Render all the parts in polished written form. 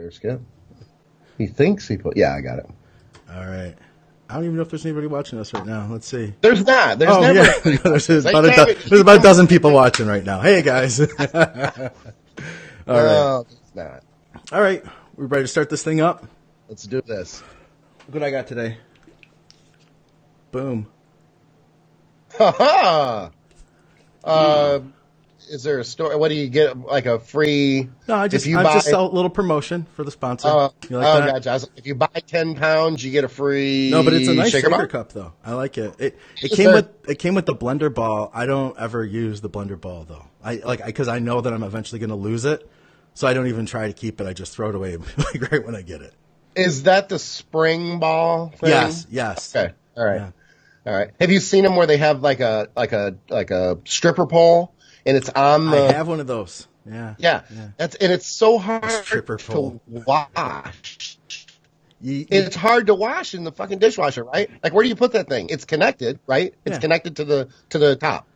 there, Skip. He thinks he put. Yeah, I got it. All right. I don't even know if there's anybody watching us right now. Let's see. There's not. There's never. Yeah. There's about a dozen people watching right now. Hey, guys. All right. No, it's not. All right. We ready to start this thing up? Let's do this. Look what I got today. Boom. Ha ha. Is there a story? What do you get? Like a free? No, I'm just a little promotion for the sponsor. You like that? Gotcha. I was like, if you buy 10 pounds, you get a free. No, but it's a nice shaker cup, though. I like it. It came with the blender ball. I don't ever use the blender ball though. Because I know that I'm eventually going to lose it, so I don't even try to keep it. I just throw it away like right when I get it. Is that the spring ball thing? Yes. Okay. All right. Yeah. All right. Have you seen them where they have like a stripper pole? And it's on the. I have one of those. Yeah. It's so hard to wash. It's hard to wash in the fucking dishwasher, right? Like, where do you put that thing? It's connected, right? It's connected to the top.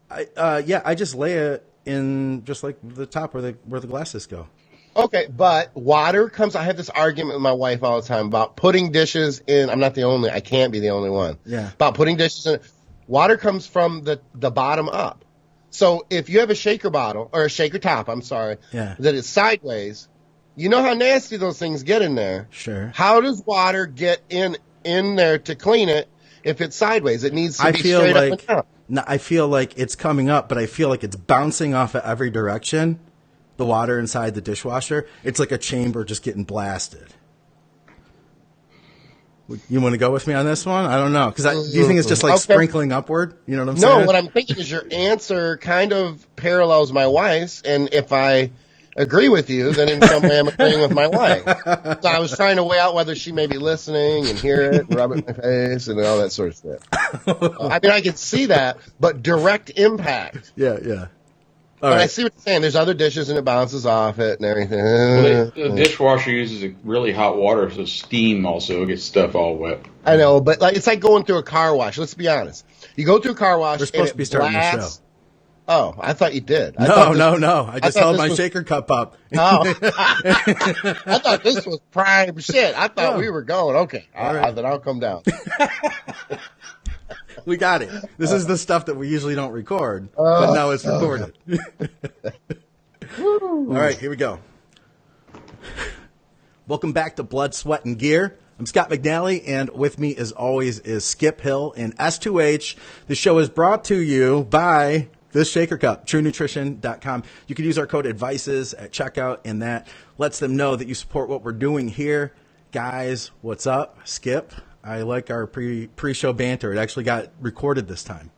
I just lay it in just like the top where the glasses go. Okay, but water comes. I have this argument with my wife all the time about putting dishes in. I'm not the only. I can't be the only one. Yeah. About putting dishes in. Water comes from the bottom up. So if you have a shaker bottle or a shaker top, I'm sorry, that is sideways, you know how nasty those things get in there. Sure. How does water get in there to clean it if it's sideways? It needs to be straight up and down. No, I feel like it's coming up, but I feel like it's bouncing off of every direction. The water inside the dishwasher, it's like a chamber just getting blasted. You want to go with me on this one? I don't know. Because do you think it's just like sprinkling upward? You know what I'm saying? No, what I'm thinking is your answer kind of parallels my wife's. And if I agree with you, then in some way I'm agreeing with my wife. So I was trying to weigh out whether she may be listening and hear it, and rub it in my face, and all that sort of stuff. I mean, I can see that, but direct impact. Yeah. All right. I see what you're saying. There's other dishes and it bounces off it and everything. Well, the dishwasher uses really hot water, so steam also gets stuff all wet. I know, but it's like going through a car wash. Let's be honest. You go through a car wash. We're supposed to be starting the show. Oh, I thought you did. No. I just held my shaker cup up. Oh. I thought this was prime shit. I thought we were going. Okay. All right. Then I'll come down. We got it. This is the stuff that we usually don't record, but now it's recorded. All right, here we go. Welcome back to Blood, Sweat, and Gear. I'm Scott McNally, and with me, as always, is Skep Hill and S2H. The show is brought to you by this shaker cup, TrueNutrition.com. You can use our code ADVICES at checkout, and that lets them know that you support what we're doing here. Guys, what's up? Skip. I like our pre-show banter. It actually got recorded this time.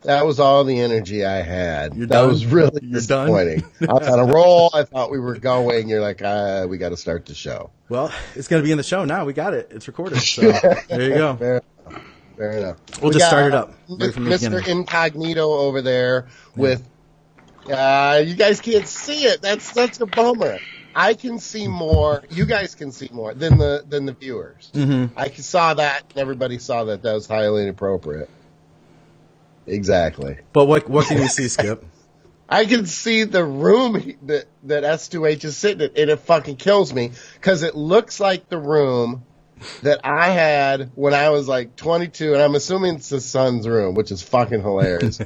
That was all the energy I had. That was really disappointing. I was on a roll. I thought we were going. You're like, we got to start the show. Well, it's going to be in the show now. We got it. It's recorded. So there you go. Fair enough. We'll just start it up. Mr. Incognito over there with, you guys can't see it. That's a bummer. I can see more. You guys can see more than the viewers. Mm-hmm. I saw that. And everybody saw that. That was highly inappropriate. Exactly. But what can you see, Skip? I can see the room that S2H is sitting in, and it fucking kills me because it looks like the room that I had when I was like 22, and I'm assuming it's his son's room, which is fucking hilarious.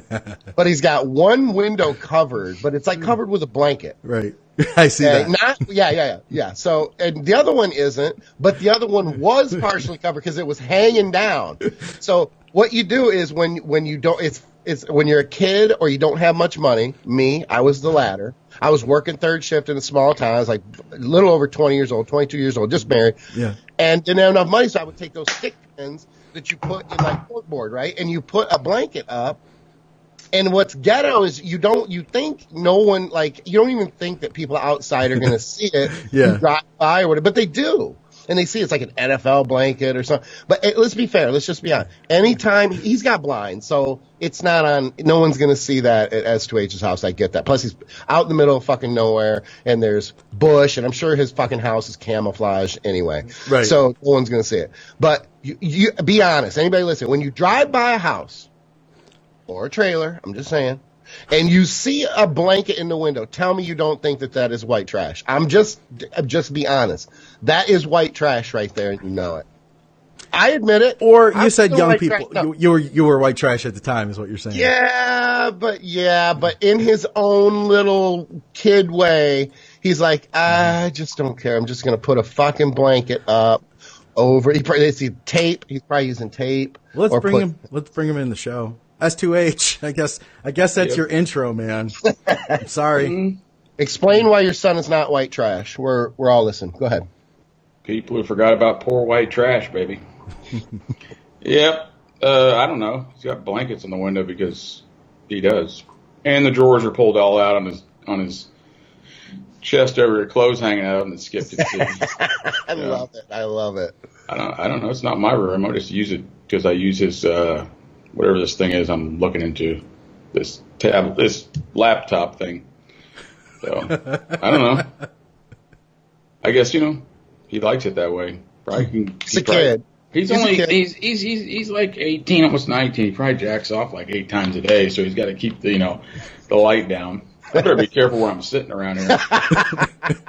But he's got one window covered, but it's like covered with a blanket. Right. I see that. Yeah. So, and the other one isn't, but the other one was partially covered because it was hanging down. So what you do is when you don't, it's when you're a kid or you don't have much money. Me, I was the latter. I was working third shift in a small town. I was like a little over 20 years old, 22 years old, just married. Yeah. And didn't have enough money, so I would take those stick pins that you put in like corkboard, right? And you put a blanket up. And what's ghetto is you think no one, like, you don't even think that people outside are going to see it. Yeah. Drive by or whatever, but they do. And they see it's like an NFL blanket or something. But let's be fair. Let's just be honest. Anytime he's got blinds, so it's not on. No one's going to see that at S2H's house. I get that. Plus, he's out in the middle of fucking nowhere, and there's bush, and I'm sure his fucking house is camouflage anyway. Right. So no one's going to see it. But you be honest. Anybody listen? When you drive by a house or a trailer, I'm just saying, and you see a blanket in the window, tell me you don't think that is white trash. Just be honest. That is white trash right there, and you know it. I admit it. Or you said young people. No. You were white trash at the time, is what you're saying. Yeah, but in his own little kid way, he's like, I just don't care. I'm just gonna put a fucking blanket up over. He's probably using tape. Let's bring him in the show. S2H. I guess that's your intro, man. I'm sorry. Explain why your son is not white trash. We're all listening. Go ahead. People who forgot about poor white trash, baby. Yep. I don't know. He's got blankets on the window because he does, and the drawers are pulled all out on his chest over your clothes hanging out, and the Skip could see. I love it. I don't know. It's not my room. I just use it because I use his whatever this thing is I'm looking into, this laptop thing. So I don't know. I guess he likes it that way. He's a kid. He's like 18, almost 19. He probably jacks off like 8 times a day, so he's got to keep the light down. I better be careful where I'm sitting around here.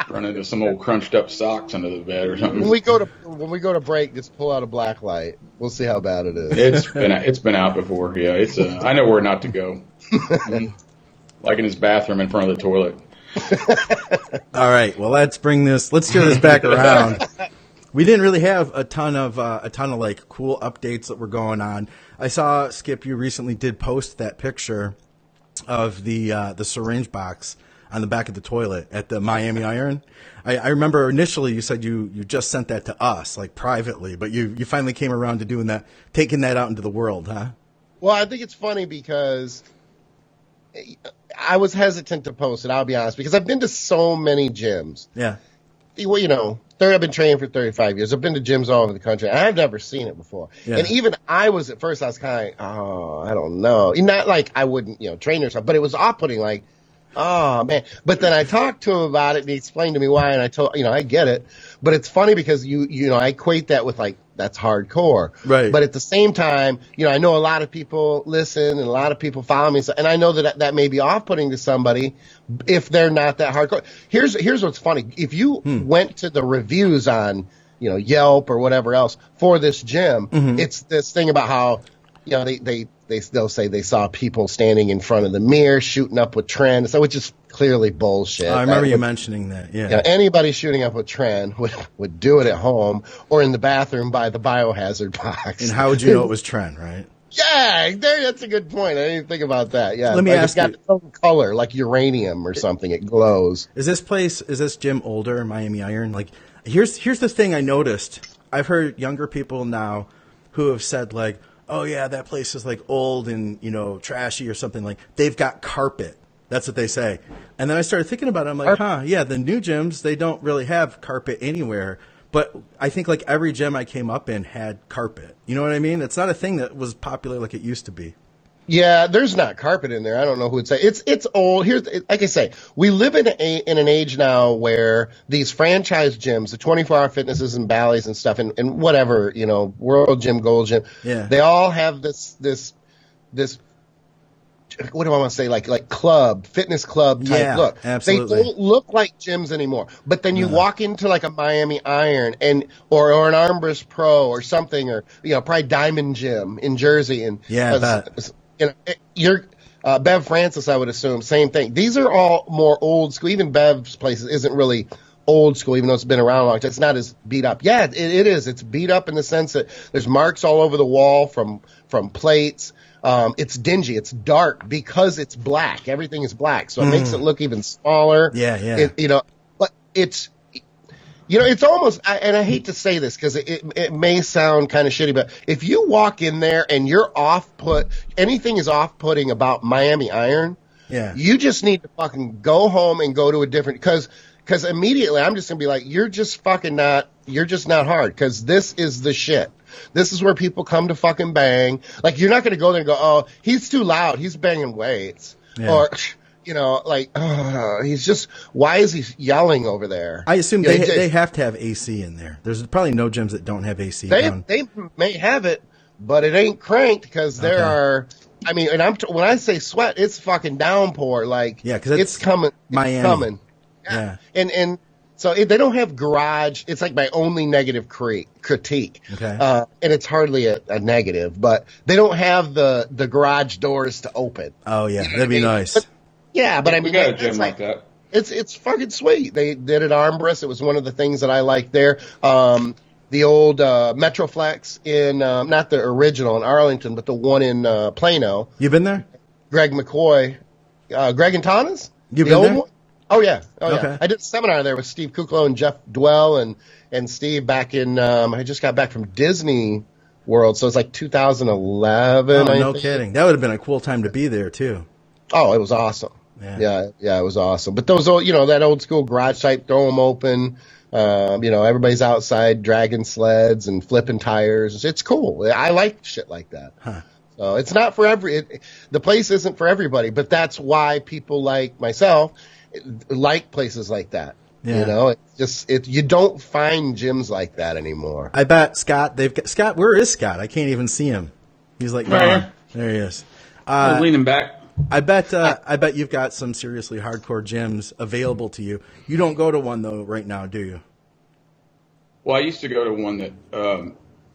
Run into some old crunched up socks under the bed or something. When we go to break, just pull out a black light. We'll see how bad it is. It's been out before. Yeah, I know where not to go. Like in his bathroom in front of the toilet. All right. Well, let's turn this back around. We didn't really have a ton of like cool updates that were going on. I saw, Skip, you recently did post that picture of the syringe box on the back of the toilet at the Miami Iron. I remember initially you said you just sent that to us, like privately, but you finally came around to doing that, taking that out into the world, huh? Well, I think it's funny because I was hesitant to post it, I'll be honest, because I've been to so many gyms. Yeah. Well, I've been training for 35 years. I've been to gyms all over the country. I've never seen it before. Yeah. And even I was kind of, I don't know. Not like I wouldn't, train or something, but it was off-putting, like, oh, man. But then I talked to him about it, and he explained to me why, and I told, I get it. But it's funny because, I equate that with, like, that's hardcore. Right. But at the same time, I know a lot of people listen and a lot of people follow me. And I know that may be off-putting to somebody if they're not that hardcore. Here's what's funny. If you went to the reviews on, Yelp or whatever else for this gym, it's this thing about how, they'll say they saw people standing in front of the mirror shooting up with trend, so which is clearly bullshit. I remember you mentioning that. Yeah. Anybody shooting up with trend would do it at home or in the bathroom by the biohazard box. And how would you know it was trend, right? Yeah, that's a good point. I didn't even think about that. Yeah, let me ask it's got its own color, like uranium or something. It glows. Is this gym older, Miami Iron? Like, here's the thing I noticed. I've heard younger people now who have said like, oh yeah, that place is like old and trashy or something. Like they've got carpet. That's what they say. And then I started thinking about it. I'm like, the new gyms, they don't really have carpet anywhere. But I think like every gym I came up in had carpet. You know what I mean? It's not a thing that was popular like it used to be. Yeah, there's not carpet in there. I don't know who would say it's old. Like I say, we live in an age now where these franchise gyms, the 24-hour fitnesses and Bally's and stuff, and whatever, World Gym, Gold Gym, they all have this. What do I want to say? Like fitness club type look. Absolutely. They don't look like gyms anymore. But then you walk into like a Miami Iron or an Armbrust Pro or something, or probably Diamond Gym in Jersey, and you're Bev Francis, I would assume, same thing. These are all more old school. Even Bev's place isn't really old school, even though it's been around a long time. It's not as beat up. Yeah, it is. It's beat up in the sense that there's marks all over the wall from plates. It's dingy. It's dark because it's black. Everything is black, so it makes it look even smaller. Yeah. But it's. It's almost, and I hate to say this because it may sound kind of shitty, but if you walk in there and you're anything is off-putting about Miami Iron, you just need to fucking go home and go to a different, because immediately I'm just going to be like, you're just not hard, because this is the shit. This is where people come to fucking bang. Like, you're not going to go there and go, oh, he's too loud, he's banging weights. Yeah. Or, he's just, why is he yelling over there? I assume they have to have AC in there. There's probably no gyms that don't have AC. They may have it, but it ain't cranked because there are, I mean, and when I say sweat, it's fucking downpour. Like, Yeah, because it's coming. Miami. It's coming. Yeah. And so they don't have garage. It's like my only negative critique. Okay. And it's hardly a negative, but they don't have the garage doors to open. Oh yeah, that'd be nice. But I mean, we got a gym like that. It's fucking sweet. They did at Armbrust. It was one of the things that I liked there. The old Metroflex in not the original in Arlington, but the one in Plano. You been there? Greg McCoy, Greg and Thomas. You the been old there? one? Oh yeah. Okay. I did a seminar there with Steve Kuklo and Jeff Dwell and Steve back in. I just got back from Disney World, so it's like 2011. Oh, I no think. kidding. That would have been a cool time to be there too. Oh, it was awesome. Yeah, it was awesome. But those old, that old school garage type, throw them open. Everybody's outside dragging sleds and flipping tires. It's cool. I like shit like that. Huh. So it's not for the place isn't for everybody, but that's why people like myself like places like that. Yeah. It's just you don't find gyms like that anymore. I bet Scott. Scott. Where is Scott? I can't even see him. He's like, Right. There he is. I'm leaning back. I bet you've got some seriously hardcore gyms available to you. You don't go to one though right now, do you? Well, I used to go to one that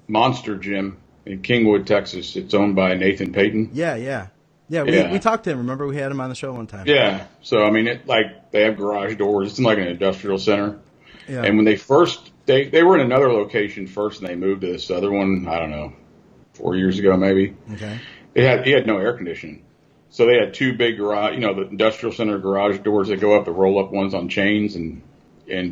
Monster Gym in Kingwood, Texas. It's owned by Nathan Payton. Yeah. We talked to him. Remember, we had him on the show one time. Yeah. So I mean, they have garage doors. It's in like an industrial center. Yeah. And when they first they were in another location first, and they moved to this other one. I don't know, 4 years ago maybe. Okay. He had no air conditioning. So they had two big garage, the industrial center garage doors that go up, the roll up ones on chains, and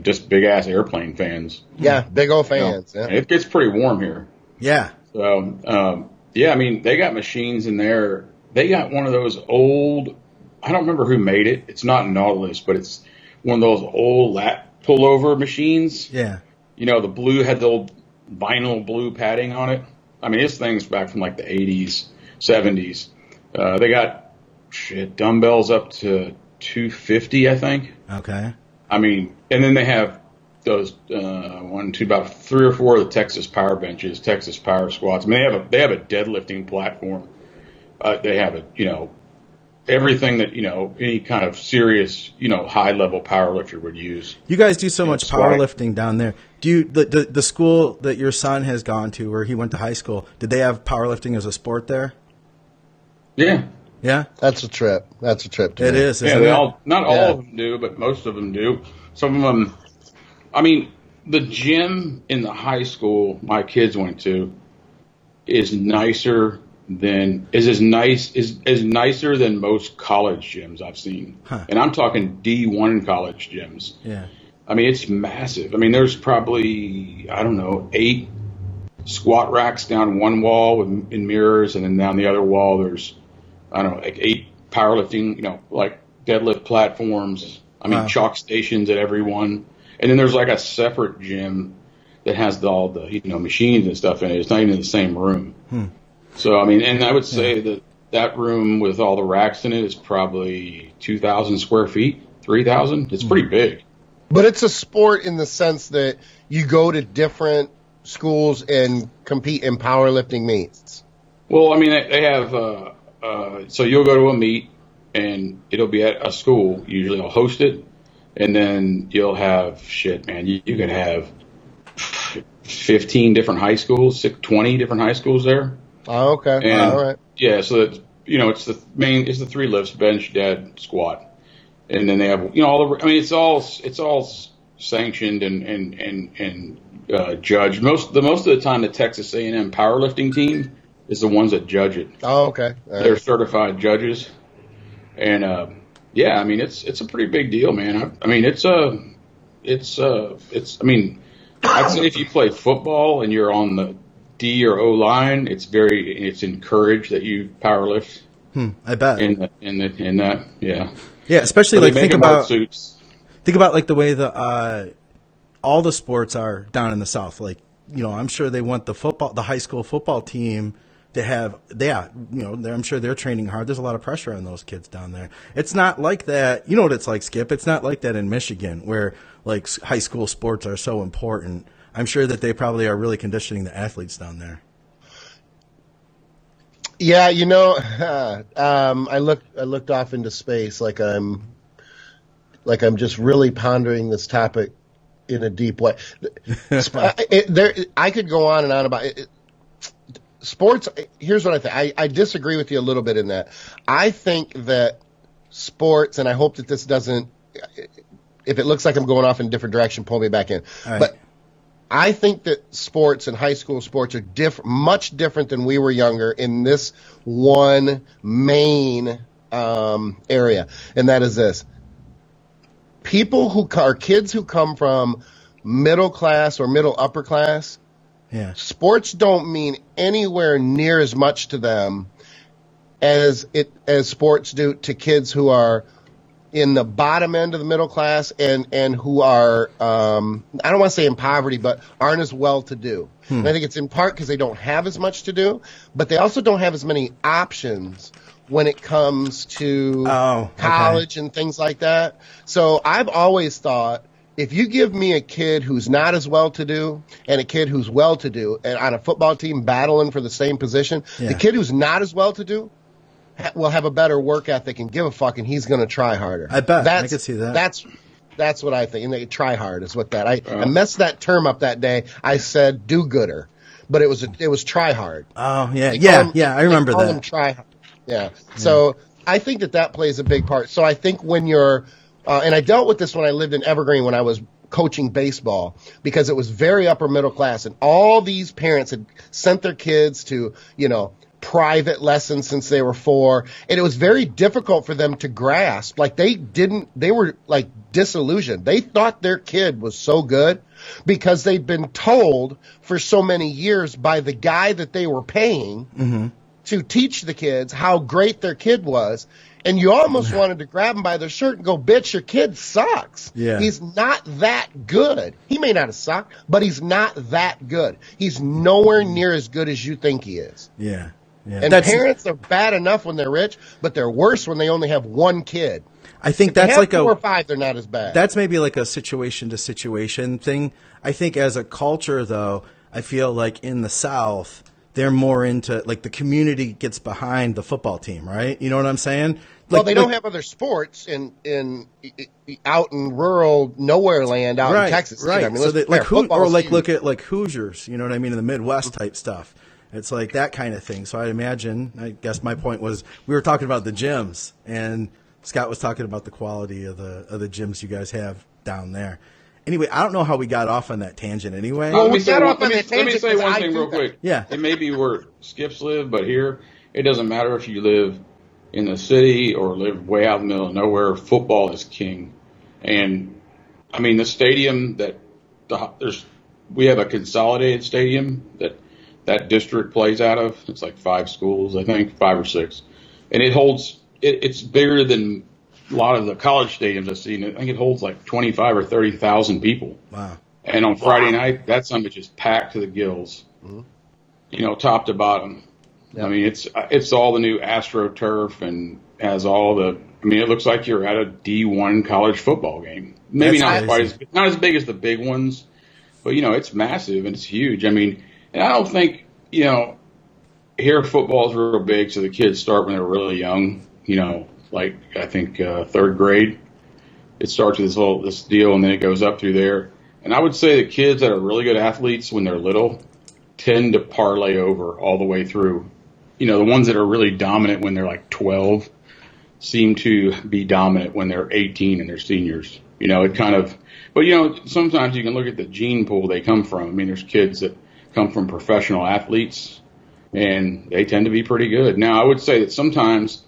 just big ass airplane fans. Yeah, big old fans. Yeah. And it gets pretty warm here. Yeah. So, I mean, they got machines in there. They got one of those old, I don't remember who made it. It's not Nautilus, but it's one of those old lat pullover machines. Yeah. The blue had the old vinyl blue padding on it. I mean, this thing's back from like the 80s, 70s. They got dumbbells up to 250, I think. Okay. I mean, and then they have those about 3 or 4 of the Texas power benches, Texas power squats. I mean, they have a deadlifting platform. They have everything that any kind of serious high level power lifter would use. You guys do so much powerlifting down there. Do you the school that your son has gone to, where he went to high school? Did they have powerlifting as a sport there? Yeah. Yeah, that's a trip. To it me. is. Yeah, not all of them do, but most of them do. Some of them. I mean, the gym in the high school my kids went to is nicer than nicer than most college gyms I've seen, and I'm talking D1 college gyms. Yeah. I mean, it's massive. I mean, there's probably 8 squat racks down one wall in mirrors, and then down the other wall there's like 8 powerlifting, like deadlift platforms. I mean, chalk stations at every one. And then there's like a separate gym that has all the, machines and stuff in it. It's not even in the same room. So, I mean, and I would say that room with all the racks in it is probably 2,000 square feet, 3,000. It's pretty big. But it's a sport in the sense that you go to different schools and compete in powerlifting meets. Well, I mean, they have, so you'll go to a meet and it'll be at a school. Usually I'll host it. And then you'll have you could have 15 different high schools, 20 different high schools there. Oh, okay. And, all right. Yeah, so that it's the 3 lifts, bench, dead, squat. And then they have it's all sanctioned and judged. Most of the time the Texas A&M powerlifting team is the ones that judge it. Oh, okay. They're certified judges. And I mean, it's a pretty big deal, man. I mean, I'd say if you play football and you're on the D or O line, it's encouraged that you powerlift. I bet. In that, yeah. Yeah, especially So think about suits. Think about like the way all the sports are down in the South. Like, I'm sure they want the high school football team to have, I'm sure they're training hard. There's a lot of pressure on those kids down there. It's not like that. You know what it's like, Skip? It's not like that in Michigan where like high school sports are so important. I'm sure that they probably are really conditioning the athletes down there. Yeah, I looked off into space like I'm just really pondering this topic in a deep way. I could go on and on about it. Sports. Here's what I think. I disagree with you a little bit in that. I think that sports, and I hope that this doesn't. If it looks like I'm going off in a different direction, pull me back in. Right. But I think that sports and high school sports are much different than we were younger in this one main area, and that is this. People who are kids who come from middle class or middle upper class, Yeah. sports don't mean anywhere near as much to them as sports do to kids who are in the bottom end of the middle class and who are I don't want to say in poverty, but aren't as well to do. And I think it's in part because they don't have as much to do, but they also don't have as many options when it comes to college and things like that. So I've always thought, if you give me a kid who's not as well-to-do and a kid who's well-to-do and on a football team battling for the same position, the kid who's not as well-to-do will have a better work ethic and give a fuck, and he's going to try harder. I bet. I can see that. That's what I think. And they try hard is what that. I messed that term up that day. I said do-gooder, but it was try hard. Oh, yeah. I remember that. Them try hard. Yeah. So I think that plays a big part. So I think when you're and I dealt with this when I lived in Evergreen when I was coaching baseball, because it was very upper middle class, and all these parents had sent their kids to, private lessons since they were 4, and it was very difficult for them to grasp. Like they were like disillusioned. They thought their kid was so good because they'd been told for so many years by the guy that they were paying to teach the kids how great their kid was. And you almost wanted to grab him by their shirt and go, bitch, your kid sucks. Yeah. He's not that good. He may not have sucked, but he's not that good. He's nowhere near as good as you think he is. Yeah. And parents are bad enough when they're rich, but they're worse when they only have one kid. I think if they that's have like 4 or 5, they're not as bad. That's maybe like a situation to situation thing. I think as a culture, though, I feel like in the South, they're more into, like, the community gets behind the football team, right? You know what I'm saying? Well, they don't have other sports out in rural nowhere land out in Texas. Right. I mean, so look at like Hoosiers, you know what I mean, in the Midwest type stuff. It's like that kind of thing. So I guess my point was, we were talking about the gyms, and Scott was talking about the quality of the gyms you guys have down there. Anyway, I don't know how we got off on that tangent anyway. Let me say one thing real quick. Yeah. It may be where Skips live, but here, it doesn't matter if you live in the city or live way out in the middle of nowhere. Football is king. And, I mean, the stadium we have a consolidated stadium that district plays out of. It's like 5 schools, I think, 5 or 6. And it's bigger than a lot of the college stadiums I've seen. I think it holds like 25 or 30,000 people. Wow. And on Friday night, that summit just packed to the gills, top to bottom. Yep. I mean, it's all the new AstroTurf and has all it looks like you're at a D1 college football game. Maybe not as big as the big ones, but, it's massive and it's huge. I mean, and I don't think, here football is real big, so the kids start when they're really young, like I think 3rd grade. It starts with this deal, and then it goes up through there. And I would say the kids that are really good athletes when they're little tend to parlay over all the way through. The ones that are really dominant when they're like 12 seem to be dominant when they're 18 and they're seniors. But sometimes you can look at the gene pool they come from. I mean, there's kids that come from professional athletes, and they tend to be pretty good. Now, I would say that sometimes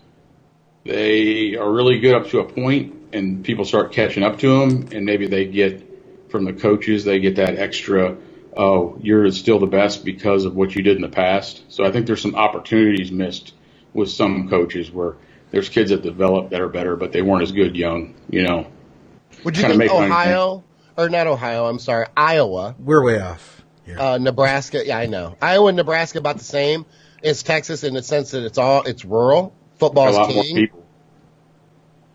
they are really good up to a point, and people start catching up to them, and maybe they get, from the coaches, they get that extra, oh, you're still the best because of what you did in the past. So I think there's some opportunities missed with some coaches where there's kids that develop that are better, but they weren't as good young, Would you think Iowa? We're way off here. Nebraska, yeah, I know. Iowa and Nebraska about the same as Texas in the sense that it's rural. Football's king. A lot more people.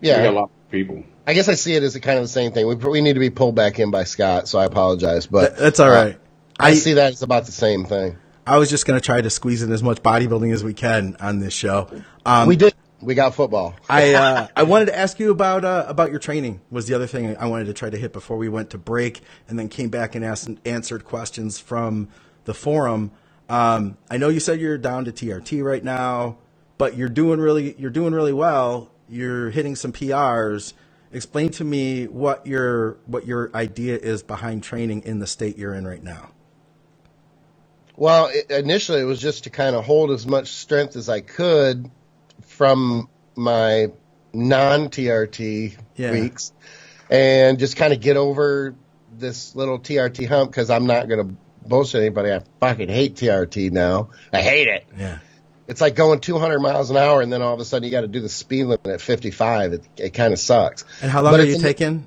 Yeah. We got a lot more people. I guess I see it as a kind of the same thing. We need to be pulled back in by Scott, so I apologize. But that's all right. I see that as about the same thing. I was just going to try to squeeze in as much bodybuilding as we can on this show. We did. We got football. I wanted to ask you about your training was the other thing I wanted to try to hit before we went to break, and then came back and answered questions from the forum. I know you said you're down to TRT right now, but you're doing really well. You're hitting some PRs. Explain to me what your idea is behind training in the state you're in right now. Well, initially it was just to kind of hold as much strength as I could from my non-TRT weeks, and just kind of get over this little TRT hump, because I'm not going to bullshit anybody. I fucking hate TRT now. I hate it. Yeah. It's like going 200 miles an hour, and then all of a sudden you got to do the speed limit at 55. It kind of sucks. And how long are you taking?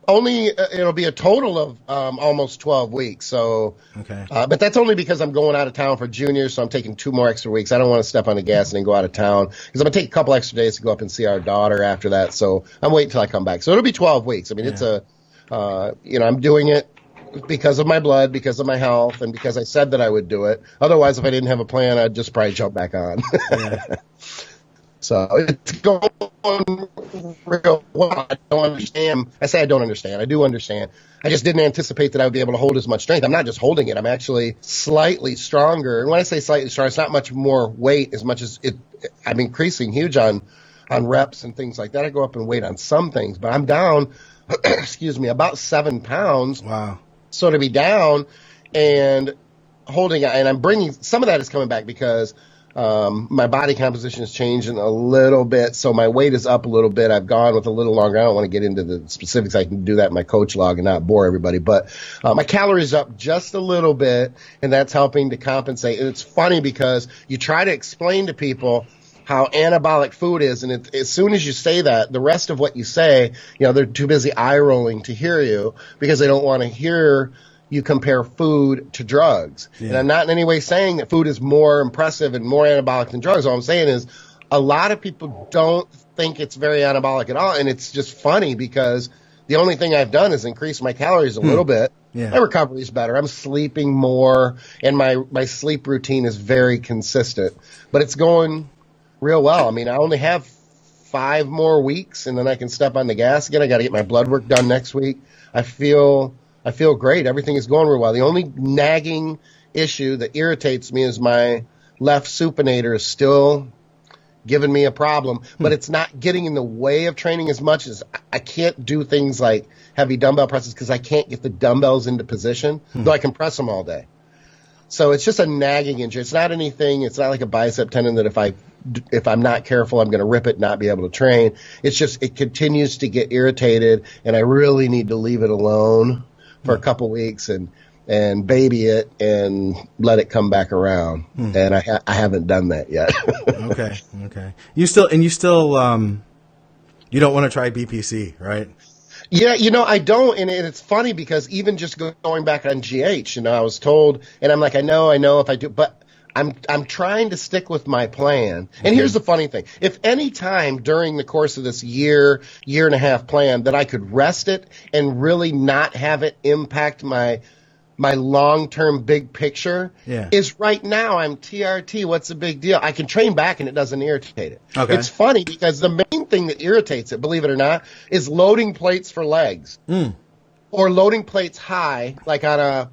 Only it'll be a total of almost 12 weeks. So, okay. But that's only because I'm going out of town for juniors, so I'm taking 2 more extra weeks. I don't want to step on the gas and then go out of town, because I'm gonna take a couple extra days to go up and see our daughter after that. So I'm waiting till I come back. So it'll be 12 weeks. I mean, it's I'm doing it because of my blood, because of my health, and because I said that I would do it. Otherwise, if I didn't have a plan, I'd just probably jump back on. Yeah. So it's going real well. I don't understand. I say I don't understand. I do understand. I just didn't anticipate that I would be able to hold as much strength. I'm not just holding it. I'm actually slightly stronger. And when I say slightly stronger, it's not much more weight as much as I'm increasing huge on reps and things like that. I go up in weight on some things, but I'm down, about 7 pounds. Wow. So to be down and holding, and I'm bringing, some of that is coming back because my body composition is changing a little bit, so my weight is up a little bit. I've gone with a little longer. I don't want to get into the specifics. I can do that in my coach log and not bore everybody. But my calories up just a little bit, and that's helping to compensate. And it's funny because you try to explain to people how anabolic food is, and as soon as you say that, the rest of what you say, they're too busy eye rolling to hear you, because they don't want to hear you compare food to drugs. Yeah. And I'm not in any way saying that food is more impressive and more anabolic than drugs. All I'm saying is a lot of people don't think it's very anabolic at all, and it's just funny because the only thing I've done is increase my calories a little bit. Yeah. My recovery is better. I'm sleeping more, and my sleep routine is very consistent. But it's going real well. I mean, I only have 5 more weeks, and then I can step on the gas again. I got to get my blood work done next week. I feel great. Everything is going real well. The only nagging issue that irritates me is my left supinator is still giving me a problem, but it's not getting in the way of training as much as I can't do things like heavy dumbbell presses because I can't get the dumbbells into position, though I can press them all day. So it's just a nagging injury. It's not anything. It's not like a bicep tendon that if I'm not careful, I'm going to rip it and not be able to train. It's just it continues to get irritated, and I really need to leave it alone for a couple weeks and baby it and let it come back around. And I haven't done that yet. Okay. You still you don't want to try BPC, right? Yeah, I don't, and it's funny because even just going back on GH, I was told, and I'm like, I know if I do, but I'm trying to stick with my plan. And here's the funny thing. If any time during the course of this year and a half plan that I could rest it and really not have it impact my long-term big picture is right now. I'm TRT. What's the big deal? I can train back and it doesn't irritate it. Okay. It's funny because the main thing that irritates it, believe it or not, is loading plates for legs or loading plates high, like on a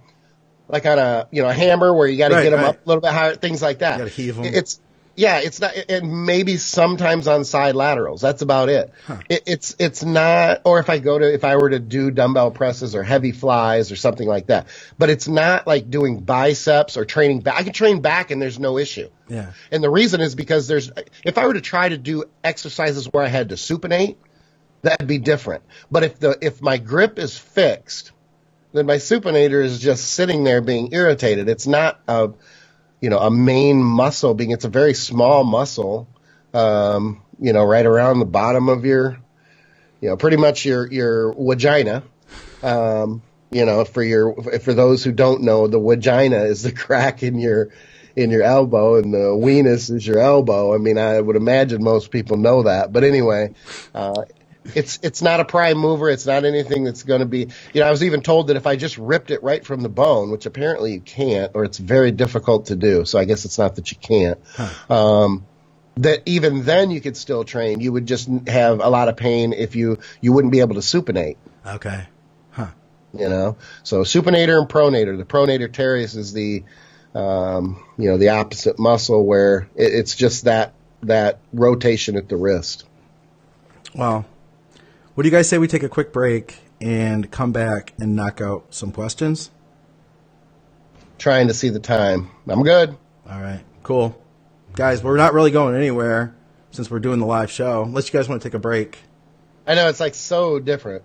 hammer where you got to get them up a little bit higher, things like that. You got to heave them. It's not, and maybe sometimes on side laterals. That's about it. Huh. It's not, or if I were to do dumbbell presses or heavy flies or something like that. But it's not like doing biceps or training back. I can train back and there's no issue. Yeah. And the reason is because if I were to try to do exercises where I had to supinate, that'd be different. But if my grip is fixed, then my supinator is just sitting there being irritated. It's not a main muscle it's a very small muscle, right around the bottom of your, pretty much your vagina. For those who don't know, the vagina is the crack in your elbow, and the weenus is your elbow. I mean, I would imagine most people know that. But anyway, It's not a prime mover. It's not anything that's going to be. I was even told that if I just ripped it right from the bone, which apparently you can't, or it's very difficult to do. So I guess it's not that you can't. That even then you could still train. You would just have a lot of pain if you wouldn't be able to supinate. Okay. So supinator and pronator. The pronator teres is the the opposite muscle where it's just that rotation at the wrist. Well, what do you guys say we take a quick break and come back and knock out some questions? Trying to see the time. I'm good. All right, cool. Guys, we're not really going anywhere since we're doing the live show, unless you guys want to take a break. I know, it's like so different.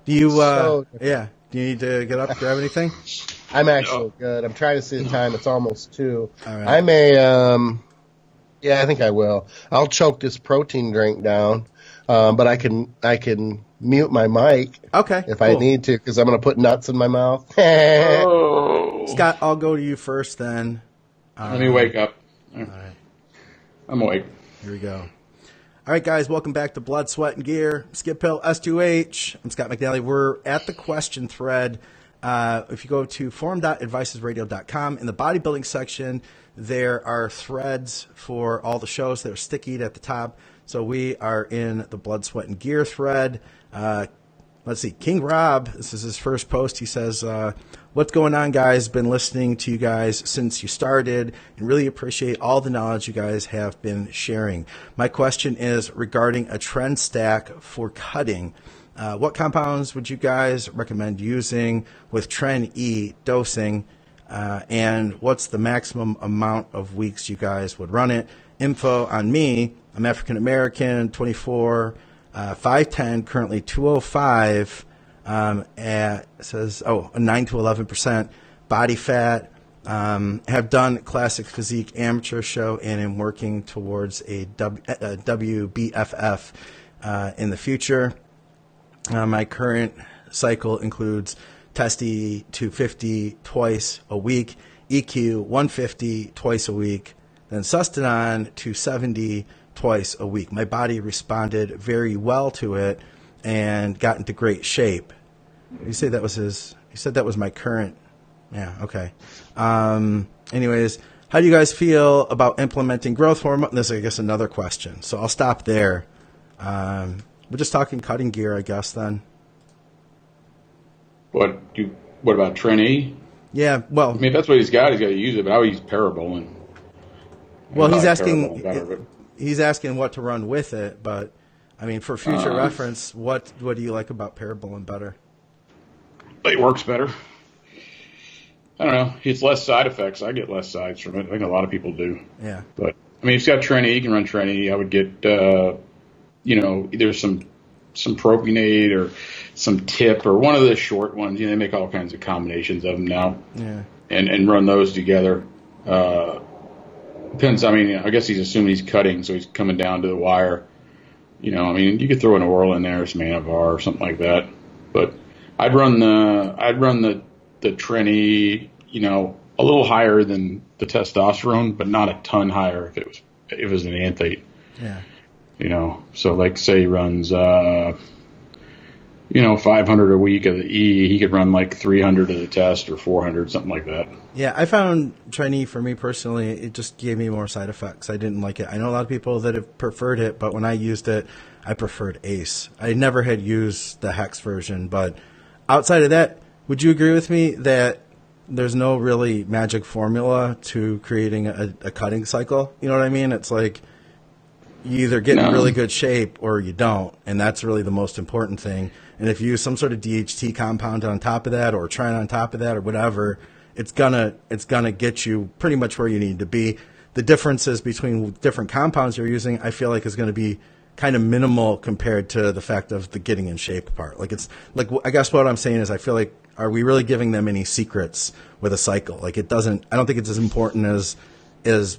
Do you, So different. yeah, do you need to get up, grab anything? I'm actually good. I'm trying to see the time. It's almost 2. All right. I may, I think I will. I'll choke this protein drink down, but I can mute my mic. Okay, if I need to, because I'm going to put nuts in my mouth. Scott, I'll go to you first then. Let me wake up. All right. I'm awake. Here we go. All right, guys, welcome back to Blood, Sweat, and Gear. Skep Hill, S2H. I'm Scott McNally. We're at the question thread. If you go to forum.advicesradio.com, in the bodybuilding section, there are threads for all the shows that are stickied at the top. So we are in the Blood, Sweat, and Gear thread. Let's see. King Rob, this is his first post. He says, what's going on, guys? Been listening to you guys since you started and really appreciate all the knowledge you guys have been sharing. My question is regarding a trend stack for cutting. What compounds would you guys recommend using with Tren E dosing? And what's the maximum amount of weeks you guys would run it? Info on me. I'm African American, 24, 5'10", currently 205. It says, 9 to 11% body fat. Have done classic physique amateur show and am working towards a WBFF in the future. My current cycle includes Testy 250 twice a week, EQ 150 twice a week, then Sustanon 270 twice a week. My body responded very well to it and got into great shape. You say that was his? He said that was my current. Yeah. Okay. Anyways, how do you guys feel about implementing growth hormone? This is, I guess, another question. So I'll stop there. We're just talking cutting gear, I guess. Then. What about Tren E? Yeah. Well, I mean, if that's what he's got to use it. But I would use Parabolin. Well, he's asking. He's asking what to run with it, but I mean, for future reference, what do you like about Parabolin better? It works better. I don't know. It's less side effects. I get less sides from it. I think a lot of people do. Yeah. But I mean, if you've got Tren E, you can run Tren E. I would get, either some propionate or some tip or one of the short ones. They make all kinds of combinations of them now. Yeah. And run those together. Depends. I mean, I guess he's assuming he's cutting, so he's coming down to the wire. I mean, you could throw an oral in there, some Anavar or something like that. But I'd run the Tren E, a little higher than the testosterone, but not a ton higher if it was an anthate. Yeah. So like say he runs 500 a week of the E, he could run like 300 of the test or 400, something like that. Yeah, I found Tren E, for me personally, it just gave me more side effects. I didn't like it. I know a lot of people that have preferred it, but when I used it, I preferred ACE. I never had used the Hex version, but outside of that, would you agree with me that there's no really magic formula to creating a cutting cycle? You know what I mean? It's like you either get in really good shape or you don't, and that's really the most important thing. And if you use some sort of DHT compound on top of that or Tren on top of that or whatever, it's gonna get you pretty much where you need to be. The differences between different compounds you're using, I feel like, is going to be kind of minimal compared to the fact of the getting in shape part. Like, it's like, I guess what I'm saying is, I feel like, are we really giving them any secrets with a cycle? Like, I don't think it's as important as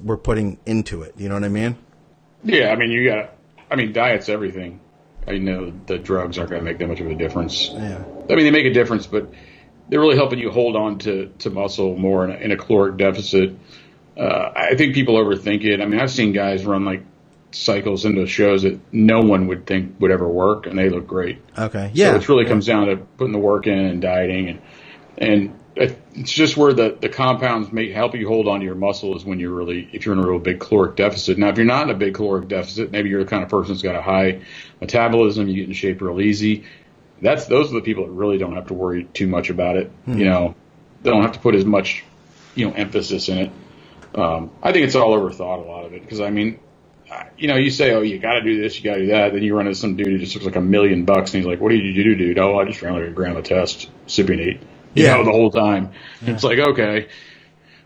we're putting into it. You know what I mean? Yeah, I mean, diet's everything. I know the drugs aren't going to make that much of a difference. Yeah. I mean, they make a difference, but they're really helping you hold on to muscle more in a caloric deficit. I think people overthink it. I mean, I've seen guys run like cycles into shows that no one would think would ever work, and they look great. Okay, yeah. So it really comes down to putting the work in and dieting, and it's just where the compounds may help you hold on to your muscle is when if you're in a real big caloric deficit. Now, if you're not in a big caloric deficit, maybe you're the kind of person that's got a high metabolism, you get in shape real easy. Those are the people that really don't have to worry too much about it. They don't have to put as much, emphasis in it. I think it's all overthought, a lot of it, because you say, oh, you got to do this, you got to do that, then you run into some dude who just looks like $1 million, and he's like, what did you do, dude? Oh, I just ran like a gram of test, Cypionate, the whole time. Yeah. It's like, okay,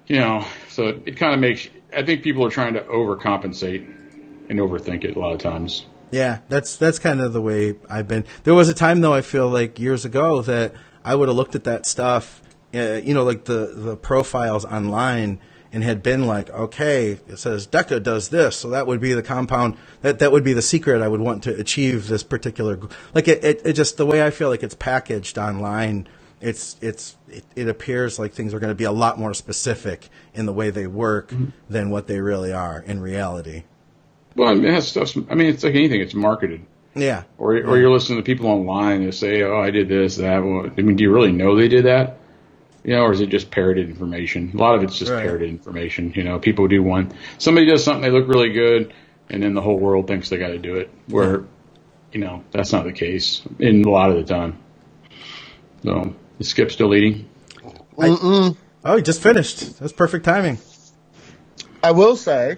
so it kind of makes. I think people are trying to overcompensate and overthink it a lot of times. Yeah, that's kind of the way I've been. There was a time, though, I feel like years ago that I would have looked at that stuff, like the profiles online, and had been like, okay, it says DECA does this, so that would be the compound, that would be the secret I would want to achieve this particular. Like it just the way I feel like it's packaged online, it appears like things are going to be a lot more specific in the way they work than what they really are in reality. Well, it's like anything, it's marketed. Yeah. Or you're listening to people online that say, oh, I did this, that. Well, do you really know they did that? Or is it just parroted information? A lot of it's just parroted information. People do somebody does something, they look really good, and then the whole world thinks they got to do it. Where, that's not the case in a lot of the time. So, is Skip still eating? Oh, he just finished. That's perfect timing. I will say,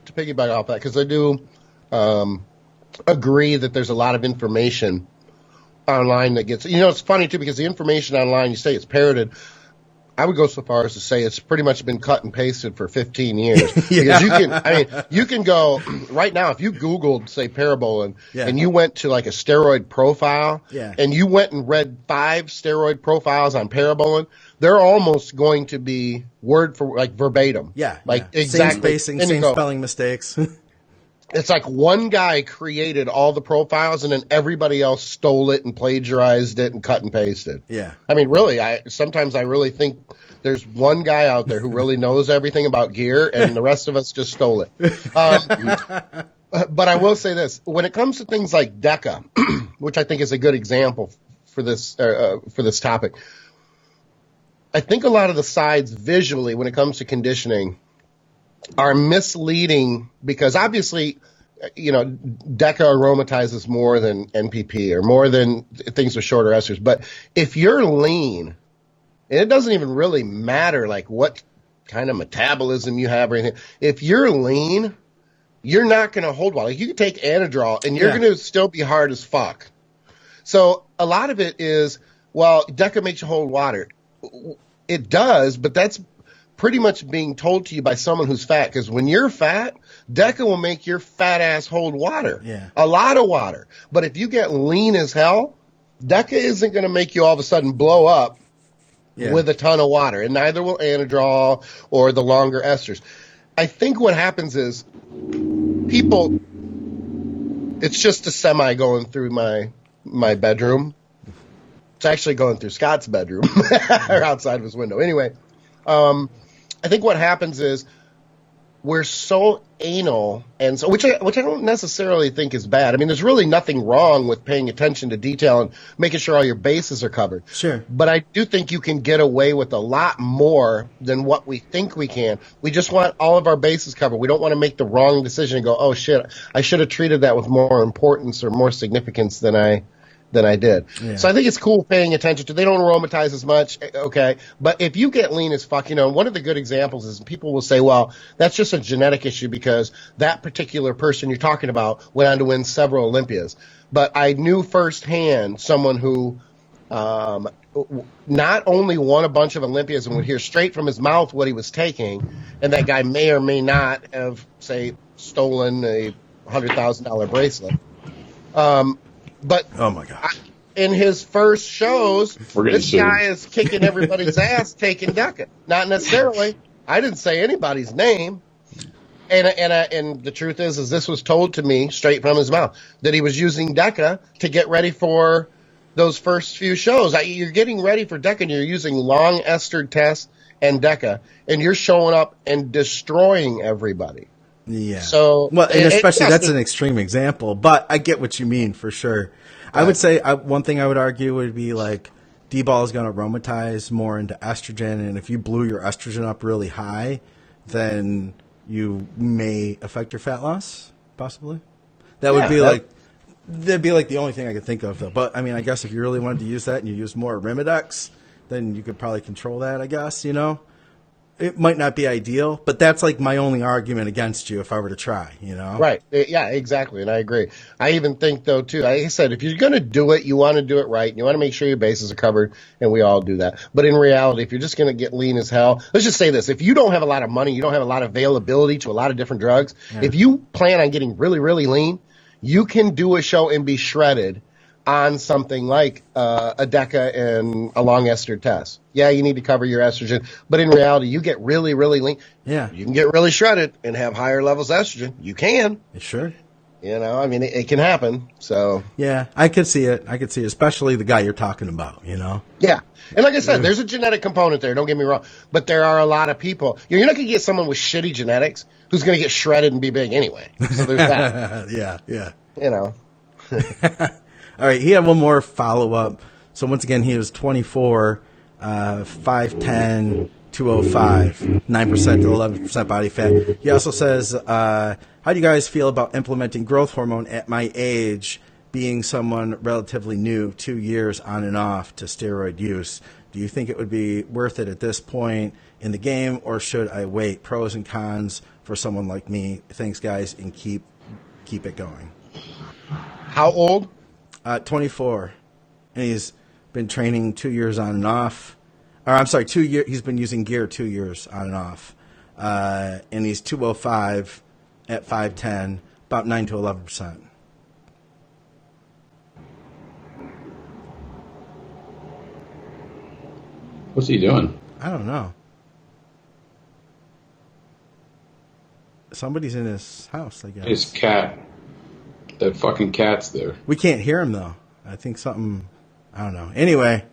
to piggyback off that, because I do agree that there's a lot of information online that gets, it's funny too, because the information online, you say it's parroted. I would go so far as to say it's pretty much been cut and pasted for 15 years. Because you can go right now, if you Googled, say, Parabolin, and you went to like a steroid profile, and you went and read 5 steroid profiles on Parabolin, they're almost going to be word for like verbatim. Yeah. Like exactly. Same spacing, same spelling mistakes. It's like one guy created all the profiles, and then everybody else stole it and plagiarized it and cut and pasted. Yeah. Really, sometimes I really think there's one guy out there who really knows everything about gear, and the rest of us just stole it. But I will say this: when it comes to things like DECA, which I think is a good example for this topic, I think a lot of the sides visually, when it comes to conditioning, are misleading, because obviously, DECA aromatizes more than NPP or more than things with shorter esters. But if you're lean, and it doesn't even really matter like what kind of metabolism you have or anything, if you're lean, you're not going to hold water. Like you can take Anadrol and you're going to still be hard as fuck. So a lot of it is, well, DECA makes you hold water. It does, but that's pretty much being told to you by someone who's fat, because when you're fat, DECA will make your fat ass hold water. Yeah. A lot of water. But if you get lean as hell, DECA isn't going to make you all of a sudden blow up with a ton of water, and neither will Anadrol or the longer esters. I think what happens is people, it's just a semi going through my bedroom. It's actually going through Scott's bedroom or outside of his window. Anyway, I think what happens is we're so anal, and so which I don't necessarily think is bad. There's really nothing wrong with paying attention to detail and making sure all your bases are covered. Sure. But I do think you can get away with a lot more than what we think we can. We just want all of our bases covered. We don't want to make the wrong decision and go, oh shit, I should have treated that with more importance or more significance than I did. Yeah. So I think it's cool paying attention to. They don't aromatize as much, okay? But if you get lean as fuck, one of the good examples is people will say, well, that's just a genetic issue because that particular person you're talking about went on to win several Olympias. But I knew firsthand someone who not only won a bunch of Olympias and would hear straight from his mouth what he was taking, and that guy may or may not have, say, stolen a $100,000 bracelet. But oh my God. In his first shows, this guy is kicking everybody's ass taking DECA. Not necessarily. I didn't say anybody's name. And the truth is this was told to me straight from his mouth, that he was using DECA to get ready for those first few shows. You're getting ready for DECA and you're using long ester tests and DECA, and you're showing up and destroying everybody. Yeah. So, well, and especially that's an an extreme example, but I get what you mean for sure. I would say one thing I would argue would be like D-ball is going to aromatize more into estrogen, and if you blew your estrogen up really high, then you may affect your fat loss, possibly. That would be like that'd be like the only thing I could think of, though. But I mean, I guess if you really wanted to use that and you use more Arimidex, then you could probably control that. I guess it might not be ideal, but that's like my only argument against you if I were to try. Right. Yeah, exactly. And I agree. I even think, though, too, like I said, if you're going to do it, you want to do it right. And you want to make sure your bases are covered, and we all do that. But in reality, if you're just going to get lean as hell, let's just say this. If you don't have a lot of money, you don't have a lot of availability to a lot of different drugs, if you plan on getting really, really lean, you can do a show and be shredded on something like a DECA and a long ester test. Yeah, you need to cover your estrogen, but in reality, you get really, really lean. Yeah. You can get really shredded and have higher levels of estrogen. You can. Sure. I mean, it can happen. So yeah, I could see it. Especially the guy you're talking about, Yeah. And like I said, there's a genetic component there. Don't get me wrong. But there are a lot of people. You're not going to get someone with shitty genetics who's going to get shredded and be big anyway. So there's that. Yeah. All right, he had one more follow-up. So once again, he was 24, 5'10", 205, 9% to 11% body fat. He also says, how do you guys feel about implementing growth hormone at my age, being someone relatively new, 2 years on and off to steroid use? Do you think it would be worth it at this point in the game, or should I wait? Pros and cons for someone like me. Thanks, guys, and keep it going. How old? 24, and he's been training 2 years on and off. Or I'm sorry, 2 years. He's been using gear 2 years on and off, and he's 205 at 5'10", about 9 to 11%. What's he doing? I don't know. Somebody's in his house, I guess. His cat. That fucking cat's there. We can't hear him, though. I think something, I don't know. Anyway.